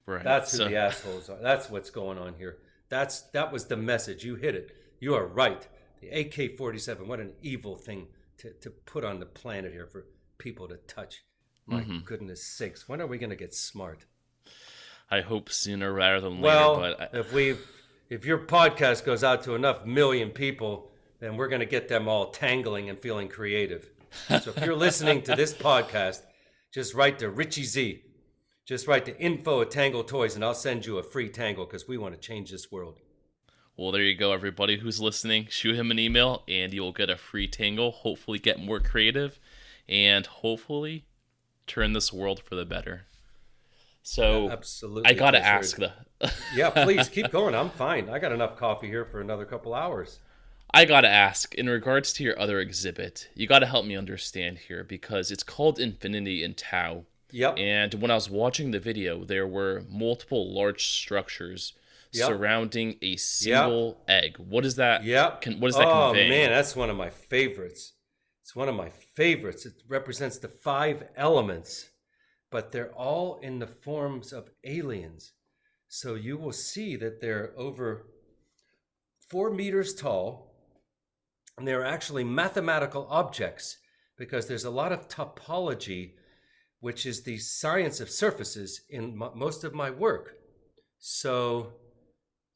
Right. That's who the assholes are. That's what's going on here. That was the message. You hit it. You are right. The AK-47, what an evil thing to put on the planet here for people to touch. My goodness sakes. When are we going to get smart? I hope sooner rather than later. Well, but if your podcast goes out to enough million people, then we're going to get them all tangling and feeling creative. So if you're listening to this podcast, just write to Richie Z. Just write to info@Tangle Toys, and I'll send you a free Tangle, because we want to change this world. Well, there you go, everybody who's listening. Shoot him an email, and you'll get a free Tangle. Hopefully get more creative, and hopefully turn this world for the better. So, absolutely, I got to ask Yeah, please, keep going. I'm fine. I got enough coffee here for another couple hours. I got to ask, in regards to your other exhibit, you got to help me understand here, because it's called Infinity in Tao. Yep. And when I was watching the video, there were multiple large structures surrounding a single egg. What is that? What is that conveying? Oh man, that's one of my favorites. It's one of my favorites. It represents the 5 elements, but they're all in the forms of aliens. So you will see that they're over 4 meters tall, and they're actually mathematical objects, because there's a lot of topology, which is the science of surfaces, in most of my work. So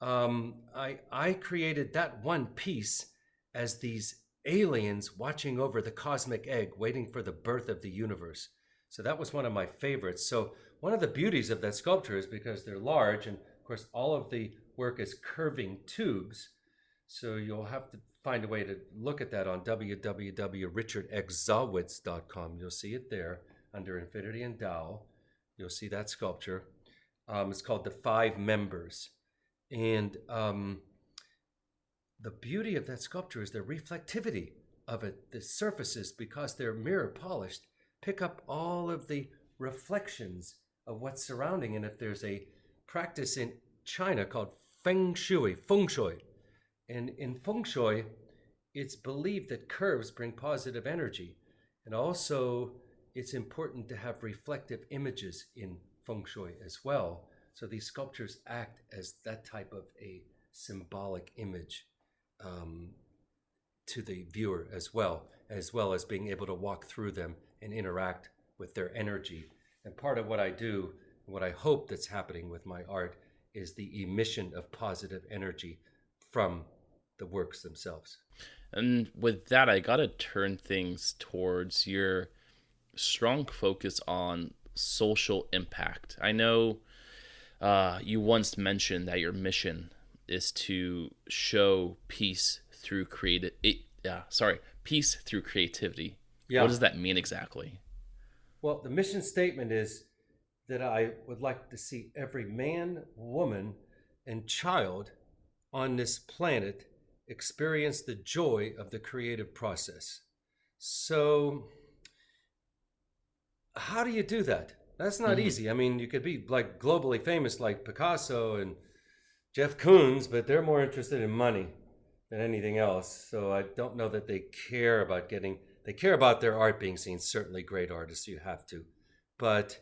I created that one piece as these aliens watching over the cosmic egg, waiting for the birth of the universe. So that was one of my favorites. So one of the beauties of that sculpture is because they're large, and of course all of the work is curving tubes. So you'll have to find a way to look at that on www.richardxzawitz.com. You'll see it there. Under Infinity and Tao, you'll see that sculpture. It's called The 5 Members. And the beauty of that sculpture is the reflectivity of it. The surfaces, because they're mirror polished, pick up all of the reflections of what's surrounding. And if there's a practice in China called feng shui, and in feng shui, it's believed that curves bring positive energy. And also, it's important to have reflective images in feng shui as well. So these sculptures act as that type of a symbolic image to the viewer as well as being able to walk through them and interact with their energy. And part of what I do, what I hope that's happening with my art, is the emission of positive energy from the works themselves. And with that, I gotta turn things towards your strong focus on social impact. I know you once mentioned that your mission is to show peace through peace through creativity. Yeah. What does that mean exactly? Well, the mission statement is that I would like to see every man, woman, and child on this planet experience the joy of the creative process. So, how do you do that? That's not easy. I mean, you could be like globally famous like Picasso and Jeff Koons, but they're more interested in money than anything else. So I don't know that they care about they care about their art being seen. Certainly great artists, you have to. But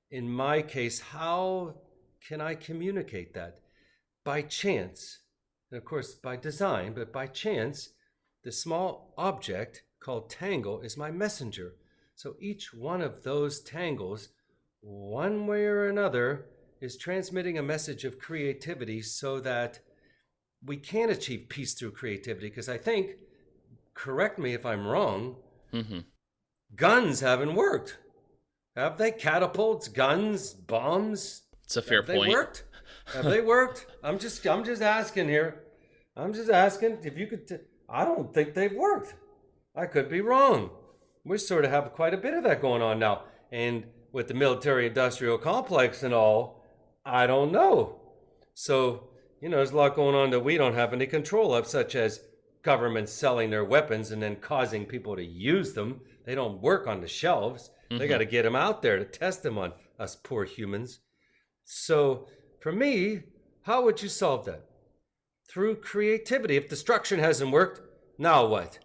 in my case, how can I communicate that? By chance, and of course by design, but by chance, the small object called Tangle is my messenger. So each one of those tangles, one way or another, is transmitting a message of creativity so that we can achieve peace through creativity. Because I think, correct me if I'm wrong, guns haven't worked. Have they? Catapults, guns, bombs? It's a fair point. Have they worked? Have they worked? I'm just asking here. I'm just asking if you could. I don't think they've worked. I could be wrong. We sort of have quite a bit of that going on now. And with the military-industrial complex and all, I don't know. So, there's a lot going on that we don't have any control of, such as governments selling their weapons and then causing people to use them. They don't work on the shelves. They got to get them out there to test them on us poor humans. So, for me, how would you solve that? Through creativity. If destruction hasn't worked, now what?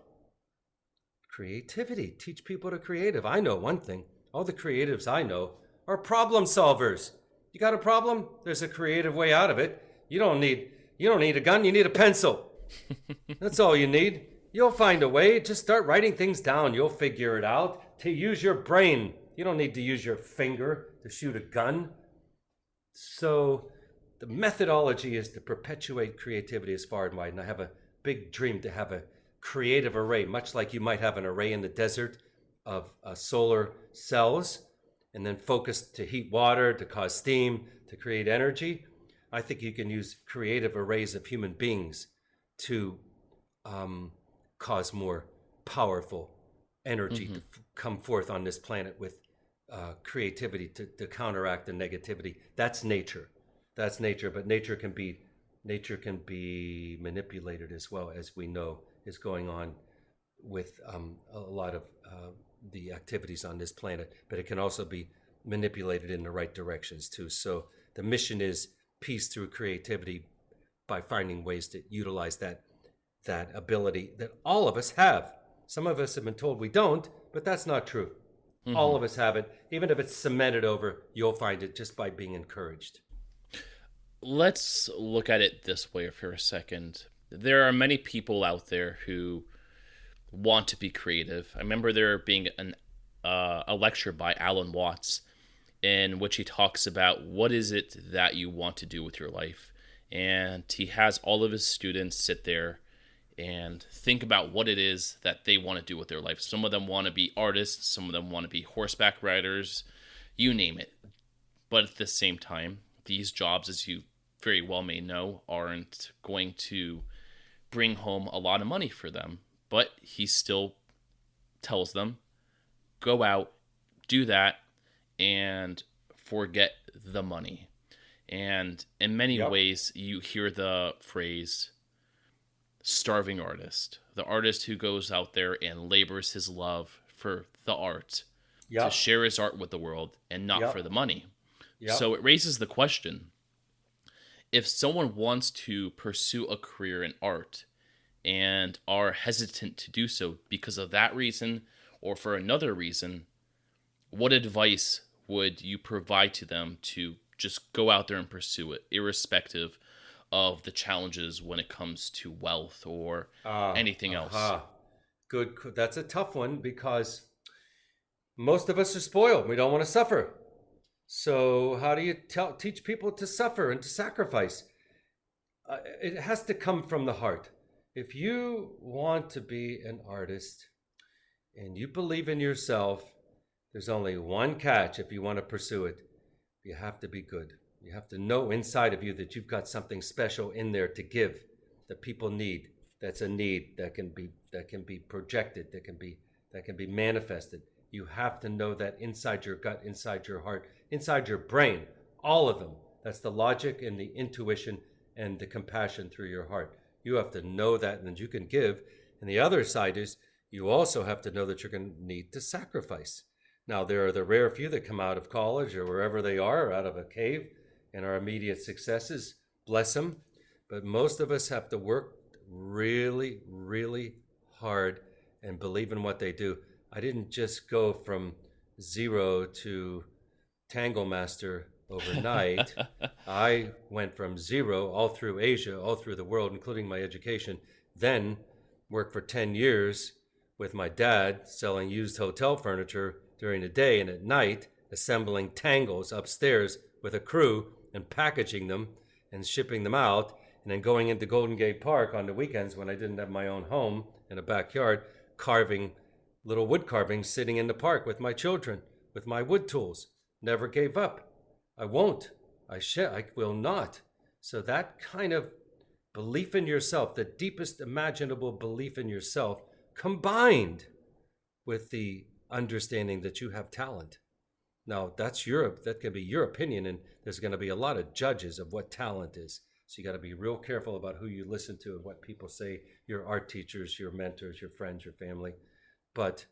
Creativity. Teach people to creative. I know one thing. All the creatives I know are problem solvers. You got a problem? There's a creative way out of it. You don't need a gun, you need a pencil. That's all you need. You'll find a way. Just start writing things down. You'll figure it out. To use your brain. You don't need to use your finger to shoot a gun. So the methodology is to perpetuate creativity as far and wide. And I have a big dream to have a creative array, much like you might have an array in the desert of solar cells, and then focus to heat water, to cause steam, to create energy. I think you can use creative arrays of human beings to cause more powerful energy to come forth on this planet with creativity to counteract the negativity. That's nature. That's nature, but nature can be manipulated as well, as we know is going on with a lot of the activities on this planet, but it can also be manipulated in the right directions too. So the mission is peace through creativity by finding ways to utilize that ability that all of us have. Some of us have been told we don't, but that's not true. All of us have it. Even if it's cemented over, you'll find it just by being encouraged. Let's look at it this way for a second. There are many people out there who want to be creative. I remember there being a lecture by Alan Watts in which he talks about what is it that you want to do with your life. And he has all of his students sit there and think about what it is that they want to do with their life. Some of them want to be artists. Some of them want to be horseback riders. You name it. But at the same time, these jobs, as you very well may know, aren't going to bring home a lot of money for them. But he still tells them, go out, do that, and forget the money. And in many ways, you hear the phrase starving artist, the artist who goes out there and labors his love for the art to share his art with the world and not for the money. So it raises the question, if someone wants to pursue a career in art and are hesitant to do so because of that reason or for another reason, what advice would you provide to them to just go out there and pursue it, irrespective of the challenges when it comes to wealth or anything else? Good. That's a tough one because Most of us are spoiled. We don't want to suffer. So how do you teach people to suffer and to sacrifice? It has to come from the heart. If you want to be an artist and you believe in yourself, there's only one catch if you want to pursue it. You have to be good. You have to know inside of you that you've got something special in there to give that people need. That's a need that can be projected, that can be manifested. You have to know that inside your gut, inside your heart, inside your brain, all of them. That's the logic and the intuition and the compassion through your heart. You have to know that, and then you can give. And the other side is you also have to know that you're going to need to sacrifice. Now, there are the rare few that come out of college or wherever they are, or out of a cave, and are immediate successes. Bless them. But most of us have to work really, really hard and believe in what they do. I didn't just go from 0 to Tangle master overnight. I went from 0 all through Asia, all through the world, including my education, then worked for 10 years with my dad selling used hotel furniture during the day, and at night assembling tangles upstairs with a crew and packaging them and shipping them out, and then going into Golden Gate Park on the weekends when I didn't have my own home in a backyard, carving little wood carvings, sitting in the park with my children, with my wood tools. Never gave up. I won't. I will not. So that kind of belief in yourself, the deepest imaginable belief in yourself, combined with the understanding that you have talent. Now, that can be your opinion, and there's going to be a lot of judges of what talent is. So you got to be real careful about who you listen to and what people say, your art teachers, your mentors, your friends, your family. But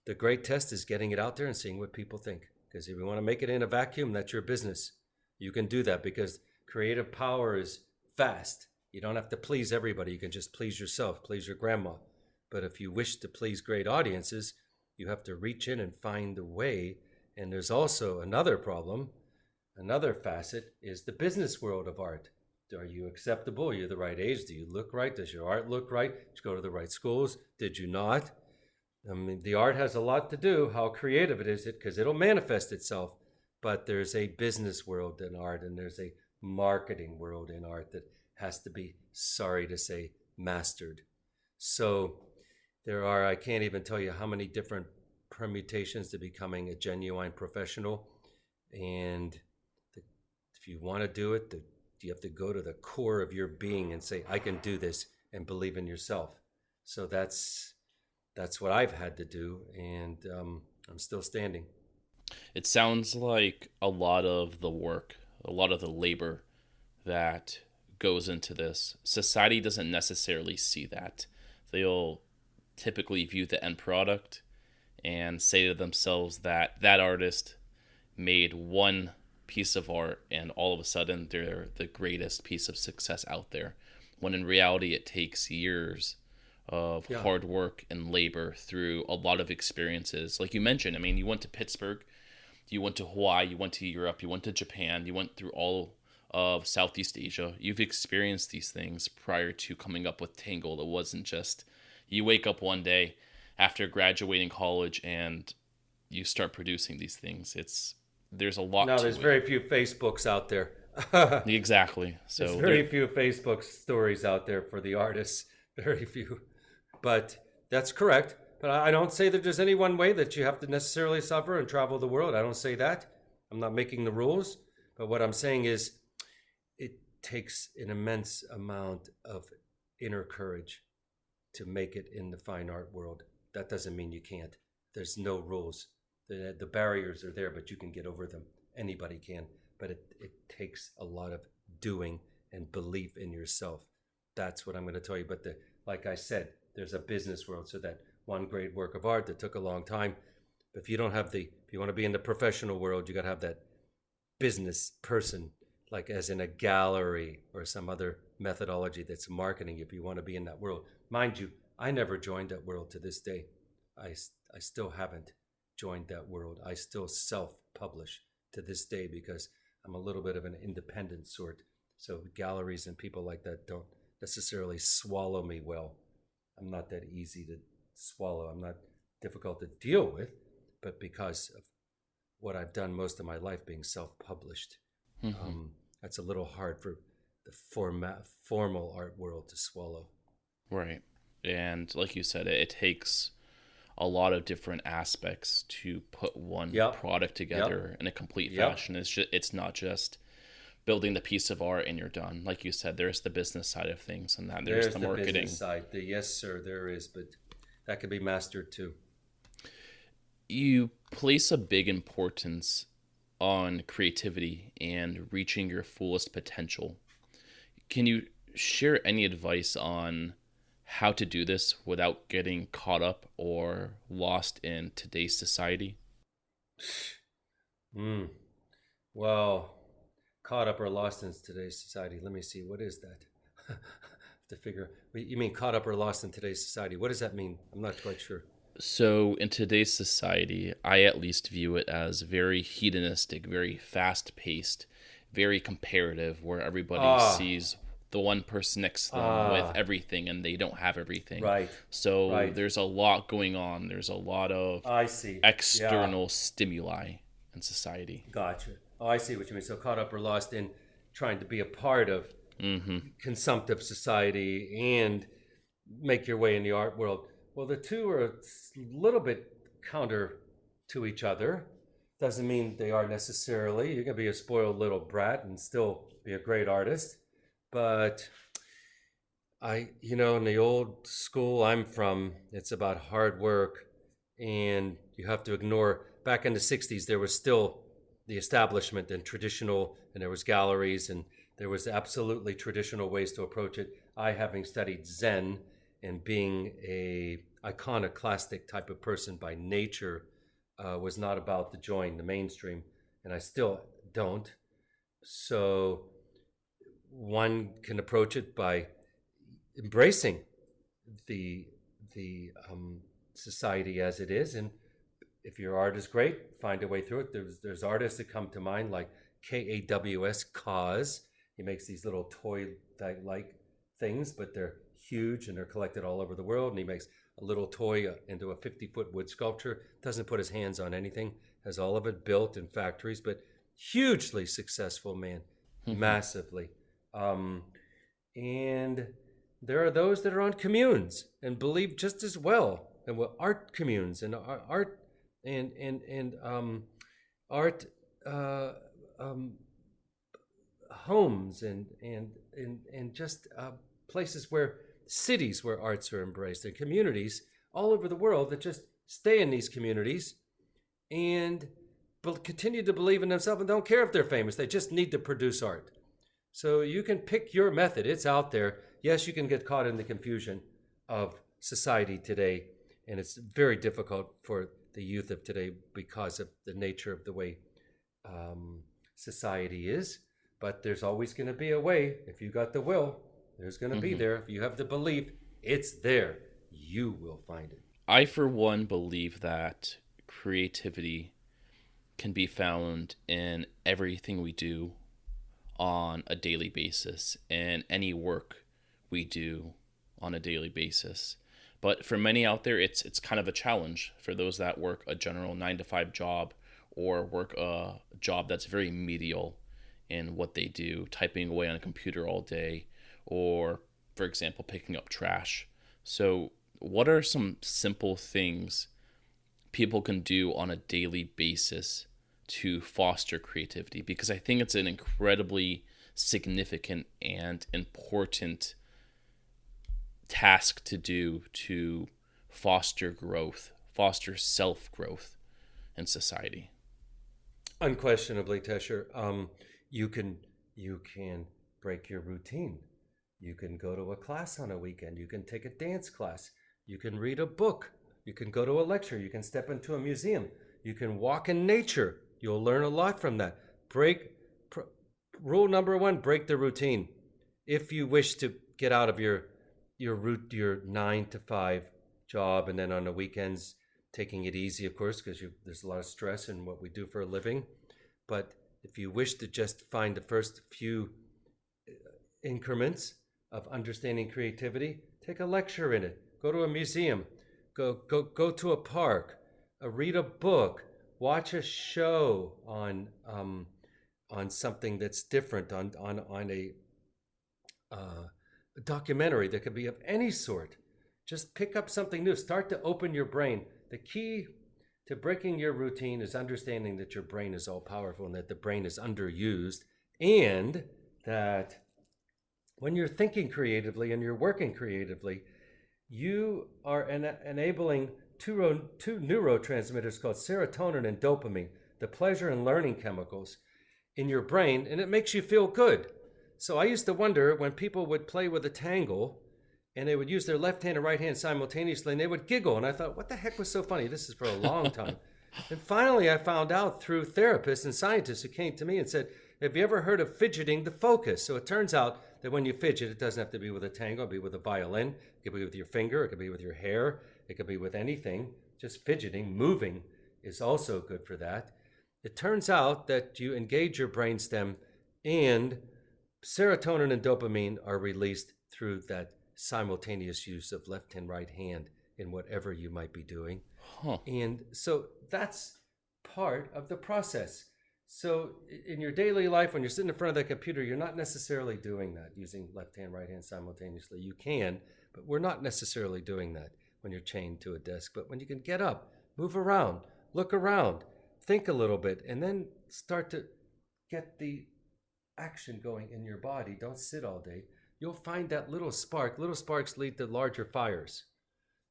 the great test is getting it out there and seeing what people think. Because if you want to make it in a vacuum, that's your business. You can do that because creative power is fast. You don't have to please everybody. You can just please yourself, please your grandma. But if you wish to please great audiences, you have to reach in and find the way. And there's also another problem, another facet is the business world of art. Are you acceptable? Are you the right age? Do you look right? Does your art look right? Did you go to the right schools? Did you not? I mean, the art has a lot to do, how creative it is, because it'll manifest itself. But there's a business world in art, and there's a marketing world in art that has to be, sorry to say, mastered. So there are, I can't even tell you how many different permutations to becoming a genuine professional. And if you want to do it, you have to go to the core of your being and say, I can do this, and believe in yourself. So that's what I've had to do, and I'm still standing. It sounds like a lot of the work, a lot of the labor that goes into this, society doesn't necessarily see that. They'll typically view the end product and say to themselves that that artist made one piece of art and all of a sudden they're the greatest piece of success out there, when in reality it takes years of hard work and labor through a lot of experiences. Like you mentioned, I mean, you went to Pittsburgh, you went to Hawaii, you went to Europe, you went to Japan, you went through all of Southeast Asia. You've experienced these things prior to coming up with Tangle. It wasn't just you wake up one day after graduating college and you start producing these things. There's a lot. Now, there's very few Facebooks out there. Exactly. So there's very few Facebook stories out there for the artists. Very few. But that's correct. But I don't say that there's any one way that you have to necessarily suffer and travel the world. I don't say that. I'm not making the rules. But what I'm saying is it takes an immense amount of inner courage to make it in the fine art world. That doesn't mean you can't. There's no rules. The barriers are there, but you can get over them. Anybody can. But it takes a lot of doing and belief in yourself. That's what I'm going to tell you. But like I said, there's a business world. So that one great work of art that took a long time. But if you want to be in the professional world, you got to have that business person, like as in a gallery or some other methodology that's marketing. If you want to be in that world, mind you, I never joined that world to this day. I still haven't joined that world. I still self-publish to this day because I'm a little bit of an independent sort. So galleries and people like that don't necessarily swallow me well. I'm not that easy to swallow. I'm not difficult to deal with, but because of what I've done most of my life being self-published, that's a little hard for the formal art world to swallow. Right. And like you said, it takes a lot of different aspects to put one product together in a complete fashion. It's not just building the piece of art and you're done. Like you said, there's the business side of things, and that there's the marketing business side. Yes, sir, there is, but that can be mastered too. You place a big importance on creativity and reaching your fullest potential. Can you share any advice on how to do this without getting caught up or lost in today's society? Well, caught up or lost in today's society. Let me see. What is that? To figure. You mean caught up or lost in today's society? What does that mean? I'm not quite sure. So in today's society, I at least view it as very hedonistic, very fast-paced, very comparative, where everybody sees the one person next to them with everything and they don't have everything. Right. So there's a lot going on. There's a lot of external stimuli in society. Gotcha. Oh, I see what you mean. So caught up or lost in trying to be a part of consumptive society and make your way in the art world. Well, the two are a little bit counter to each other. Doesn't mean they are necessarily. You can be a spoiled little brat and still be a great artist. But in the old school I'm from, it's about hard work, and you have to ignore, back in the 60s, there was still the establishment and traditional, and there was galleries, and there was absolutely traditional ways to approach it. I, having studied Zen and being a iconoclastic type of person by nature, was not about to join the mainstream, and I still don't. So one can approach it by embracing the society as it is, and if your art is great, find a way through it. There's artists that come to mind like KAWS, Cause. He makes these little toy-like things, but they're huge and they're collected all over the world. And he makes a little toy into a 50-foot wood sculpture. Doesn't put his hands on anything. Has all of it built in factories, but hugely successful man, massively. And there are those that are on communes and believe just as well, and what art communes and art art homes and just places where cities where arts are embraced, and communities all over the world that just stay in these communities and continue to believe in themselves and don't care if they're famous. They just need to produce art. So you can pick your method. It's out there. Yes, you can get caught in the confusion of society today, and it's very difficult for the youth of today because of the nature of the way society is. But there's always going to be a way. If you got the will, there's going to be there. If you have the belief, it's there. You will find it. I, for one, believe that creativity can be found in everything we do on a daily basis and any work we do on a daily basis. But for many out there, it's kind of a challenge for those that work a general 9-to-5 job or work a job that's very menial in what they do, typing away on a computer all day, or, for example, picking up trash. So what are some simple things people can do on a daily basis to foster creativity? Because I think it's an incredibly significant and important task to do to foster growth, foster self-growth in society. Unquestionably, Tesher. You can break your routine. You can go to a class on a weekend. You can take a dance class. You can read a book. You can go to a lecture. You can step into a museum. You can walk in nature. You'll learn a lot from that. Rule number 1, break the routine. If you wish to get out of your 9-to-5 job, and then on the weekends, taking it easy, of course, because there's a lot of stress in what we do for a living. But if you wish to just find the first few increments of understanding creativity, take a lecture in it. Go to a museum. Go to a park. read a book, watch a show on something that's different, on a documentary that could be of any sort. Just pick up something new. Start to open your brain. The key to breaking your routine is understanding that your brain is all powerful and that the brain is underused, and that when you're thinking creatively and you're working creatively, you are enabling two neurotransmitters called serotonin and dopamine, the pleasure and learning chemicals in your brain, and it makes you feel good. So I used to wonder when people would play with a tangle and they would use their left hand and right hand simultaneously, and they would giggle. And I thought, what the heck was so funny? This is for a long time. And finally, I found out through therapists and scientists who came to me and said, have you ever heard of fidgeting the focus? So it turns out that when you fidget, it doesn't have to be with a tango. It could be with a violin. It could be with your finger. It could be with your hair. It could be with anything. Just fidgeting, moving is also good for that. It turns out that you engage your brainstem, and serotonin and dopamine are released through that simultaneous use of left and right hand in whatever you might be doing. And so that's part of the process. So in your daily life, when you're sitting in front of the computer, you're not necessarily doing that using left hand, right hand simultaneously. You can, but we're not necessarily doing that when you're chained to a desk. But when you can get up, move around, look around, think a little bit, and then start to get the action going in your body. Don't sit all day. You'll find that little spark. Little sparks lead to larger fires.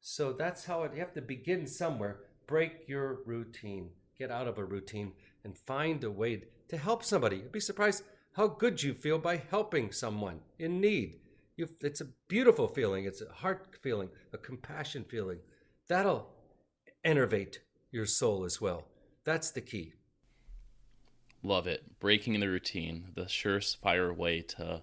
So that's how you have to begin somewhere. Break your routine. Get out of a routine and find a way to help somebody. You'd be surprised how good you feel by helping someone in need. It's a beautiful feeling. It's a heart feeling, a compassion feeling. That'll enervate your soul as well. That's the key. Love it. Breaking the routine, the surefire way to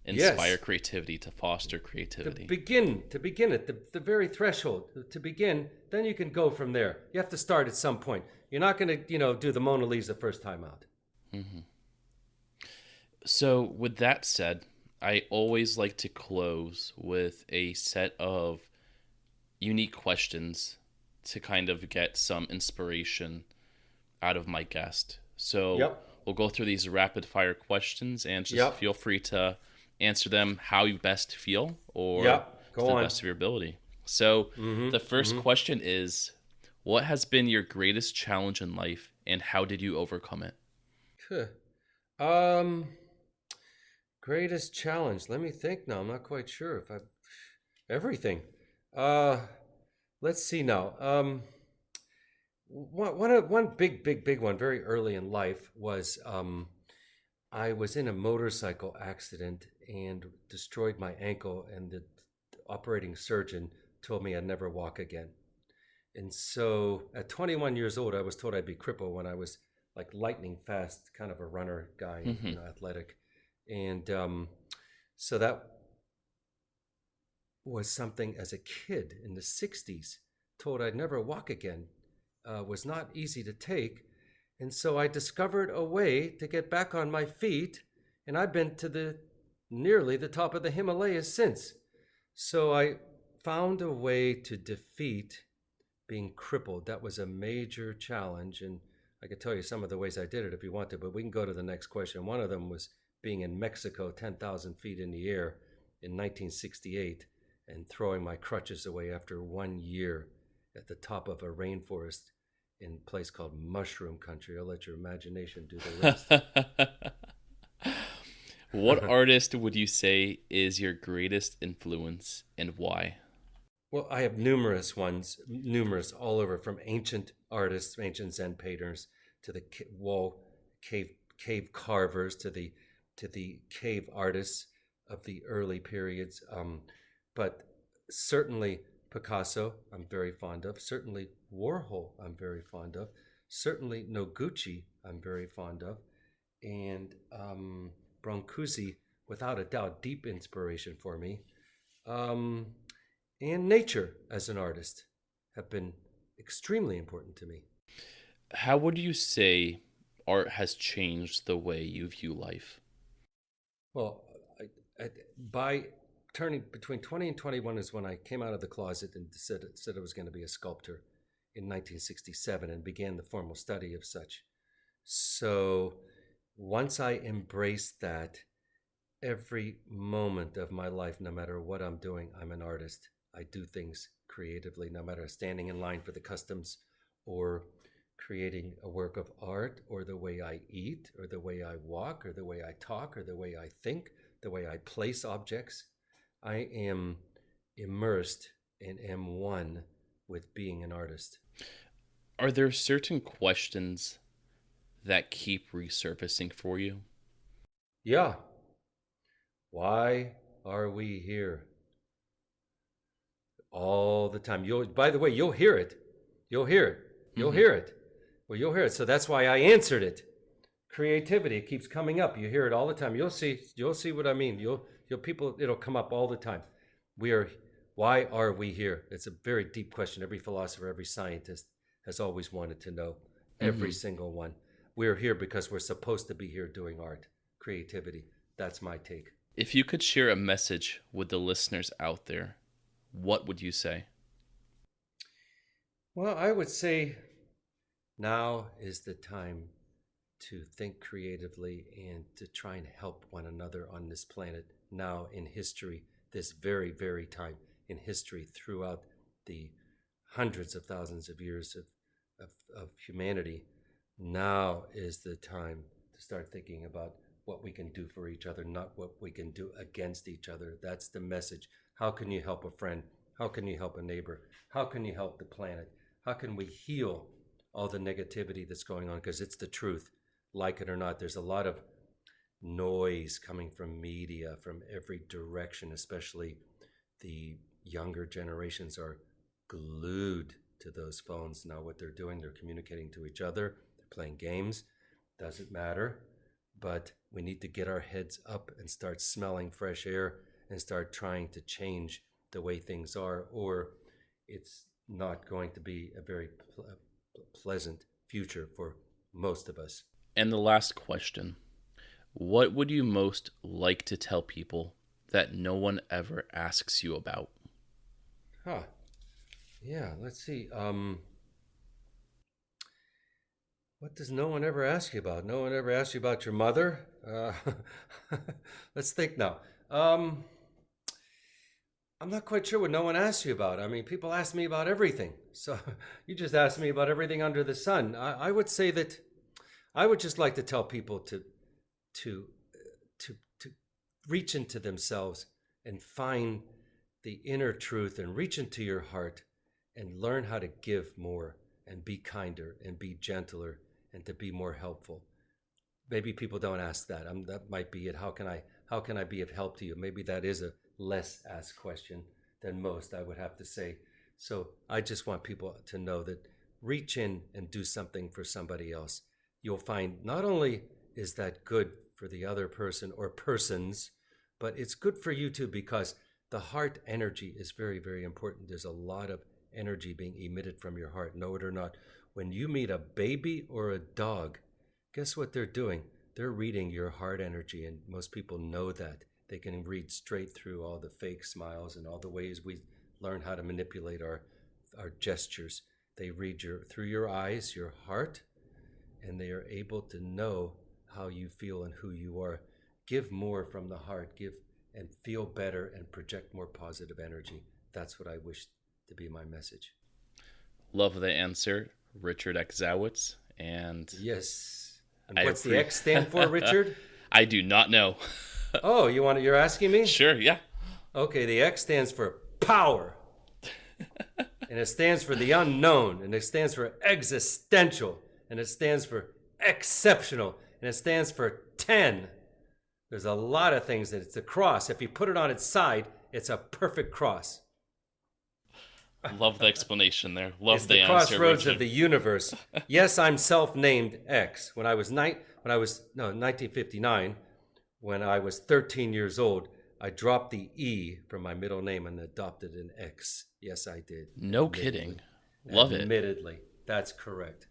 inspire creativity, to foster creativity. To begin at the very threshold, to begin, then you can go from there. You have to start at some point. You're not going to, do the Mona Lisa first time out. Mm-hmm. So with that said, I always like to close with a set of unique questions to kind of get some inspiration out of my guest. So we'll go through these rapid fire questions and just feel free to answer them how you best feel or to the best of your ability. So the first question is, what has been your greatest challenge in life and how did you overcome it? Greatest challenge. Let me think now. I'm not quite sure if everything. Let's see now. One big one very early in life was I was in a motorcycle accident and destroyed my ankle, and the operating surgeon told me I'd never walk again. And so at 21 years old, I was told I'd be crippled when I was like lightning fast, kind of a runner guy, athletic. And so that was something as a kid in the 60s, told I'd never walk again, was not easy to take. And so I discovered a way to get back on my feet, and I've been to nearly the top of the Himalayas since. So I found a way to defeat being crippled. That was a major challenge, and I could tell you some of the ways I did it if you want to, but we can go to the next question. One of them was being in Mexico, 10,000 feet in the air in 1968, and throwing my crutches away after 1 year at the top of a rainforest in a place called Mushroom Country. I'll let your imagination do the rest. What artist would you say is your greatest influence and why? Well, I have numerous all over, from ancient artists, ancient Zen painters, to the cave carvers, to the cave artists of the early periods. But certainly Picasso, I'm very fond of. Certainly Warhol, I'm very fond of. Certainly Noguchi, I'm very fond of. And Brancusi, without a doubt, deep inspiration for me. And nature as an artist have been extremely important to me. How would you say art has changed the way you view life? Well, by turning between 20 and 21 is when I came out of the closet and said I was going to be a sculptor. in 1967 and began the formal study of such. So once I embraced that, every moment of my life, no matter what I'm doing, I'm an artist. I do things creatively, no matter standing in line for the customs or creating a work of art, or the way I eat, or the way I walk, or the way I talk, or the way I think, the way I place objects. I am immersed and am one with being an artist. Are there certain questions that keep resurfacing for you? Yeah. Why are we here? All the time. By the way, you'll hear it. You'll hear it. You'll hear it. Well, you'll hear it. So that's why I answered it. Creativity, it keeps coming up. You hear it all the time. You'll see what I mean. It'll come up all the time. Why are we here? It's a very deep question. Every philosopher, every scientist has always wanted to know. Every single one. We're here because we're supposed to be here doing art, creativity. That's my take. If you could share a message with the listeners out there, what would you say? Well, I would say now is the time to think creatively and to try and help one another on this planet. Now in history, this very, very time in history, throughout the hundreds of thousands of years of humanity, now is the time to start thinking about what we can do for each other, not what we can do against each other. That's the message. How can you help a friend? How can you help a neighbor? How can you help the planet? How can we heal all the negativity that's going on? Because it's the truth. Like it or not, there's a lot of noise coming from media from every direction, especially the younger generations are glued to those phones. Now what they're doing, they're communicating to each other, they're playing games, doesn't matter. But we need to get our heads up and start smelling fresh air and start trying to change the way things are, or it's not going to be a very pleasant future for most of us. And the last question, what would you most like to tell people that no one ever asks you about? Yeah, let's see. What does no one ever ask you about? No one ever asks you about your mother? Let's think now. I'm not quite sure what no one asks you about. I mean, people ask me about everything. So you just asked me about everything under the sun. I would say that I would just like to tell people to reach into themselves and find the inner truth and reach into your heart and learn how to give more and be kinder and be gentler and to be more helpful. Maybe people don't ask that. That might be it. How can I be of help to you? Maybe that is a less asked question than most, I would have to say. So I just want people to know that reach in and do something for somebody else. You'll find not only is that good for the other person or persons, but it's good for you too, because the heart energy is very, very important. There's a lot of energy being emitted from your heart, know it or not. When you meet a baby or a dog, guess what they're doing? They're reading your heart energy, and most people know that. They can read straight through all the fake smiles and all the ways we learn how to manipulate our gestures. They read through your eyes, your heart, and they are able to know how you feel and who you are. Give more from the heart, give and feel better and project more positive energy. That's what I wish to be my message. Love the answer, Richard X Zawitz. And yes. And what's the X stand for, Richard? I do not know. Oh, you're asking me? Sure, yeah. Okay, the X stands for power. And it stands for the unknown, and it stands for existential, and it stands for exceptional, and it stands for 10. There's a lot of things that it's a cross. If you put it on its side, it's a perfect cross. Love the explanation there. Love it's the answer, crossroads Richard. of the universe. Yes, I'm self-named X. When I was 1959, when I was 13 years old, I dropped the E from my middle name and adopted an X. Yes, I did. No kidding. Love it. Admittedly, that's correct.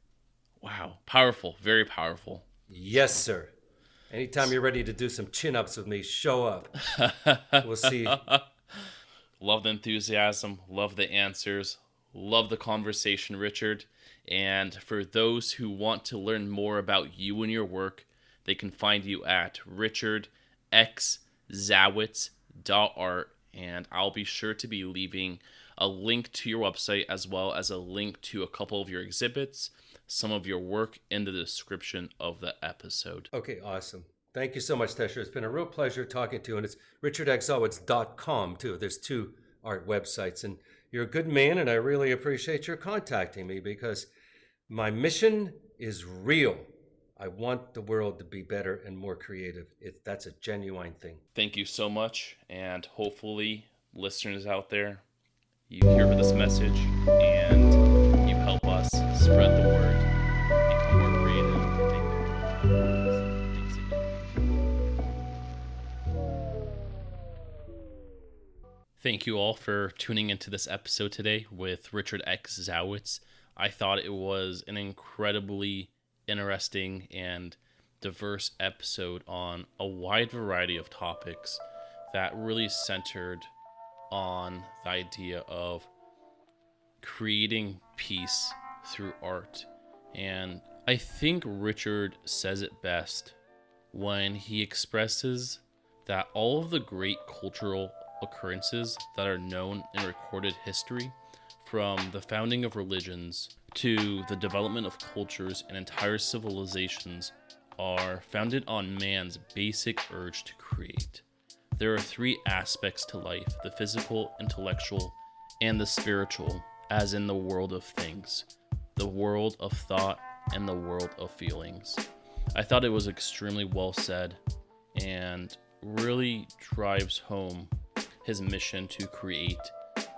Wow. Powerful. Very powerful. Yes, sir. Anytime you're ready to do some chin-ups with me, show up. We'll see. Love the enthusiasm. Love the answers. Love the conversation, Richard. And for those who want to learn more about you and your work, they can find you at richardxzawitz.art. And I'll be sure to be leaving a link to your website as well as a link to a couple of your exhibits, some of your work in the description of the episode. Okay, awesome. Thank you so much, Tesher. It's been a real pleasure talking to you. And it's richardxzawitz.com, too. There's two art websites. And you're a good man, and I really appreciate your contacting me because my mission is real. I want the world to be better and more creative. That's a genuine thing. Thank you so much. And hopefully, listeners out there, you hear this message and you help us spread the word, become more creative, and make the world. Thanks again. Thank you all for tuning into this episode today with Richard X Zawitz. I thought it was an incredibly interesting and diverse episode on a wide variety of topics that really centered on the idea of creating peace through art. And I think Richard says it best when he expresses that all of the great cultural occurrences that are known in recorded history, from the founding of religions to the development of cultures and entire civilizations, are founded on man's basic urge to create. There are three aspects to life: the physical, intellectual, and the spiritual, as in the world of things, the world of thought, and the world of feelings. I thought it was extremely well said and really drives home his mission to create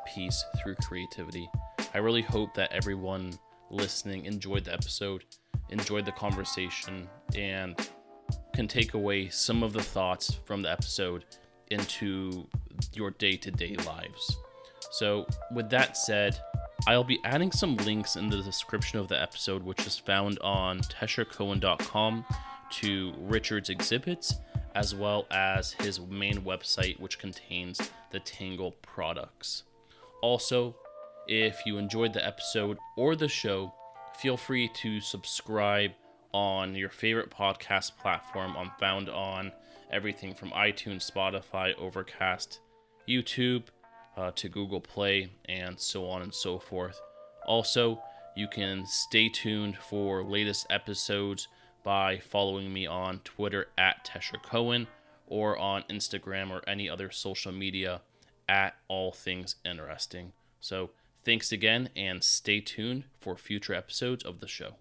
peace through creativity. I really hope that everyone listening enjoyed the episode, enjoyed the conversation, and can take away some of the thoughts from the episode into your day-to-day lives. So with that said, I'll be adding some links in the description of the episode, which is found on teshercohen.com, to Richard's exhibits, as well as his main website, which contains the Tangle products. Also, if you enjoyed the episode or the show, feel free to subscribe on your favorite podcast platform. I'm found on everything from iTunes, Spotify, Overcast, YouTube, to Google Play, and so on and so forth. Also, you can stay tuned for latest episodes by following me on Twitter at Tesher Cohen, or on Instagram or any other social media at All Things Interesting. So thanks again, and stay tuned for future episodes of the show.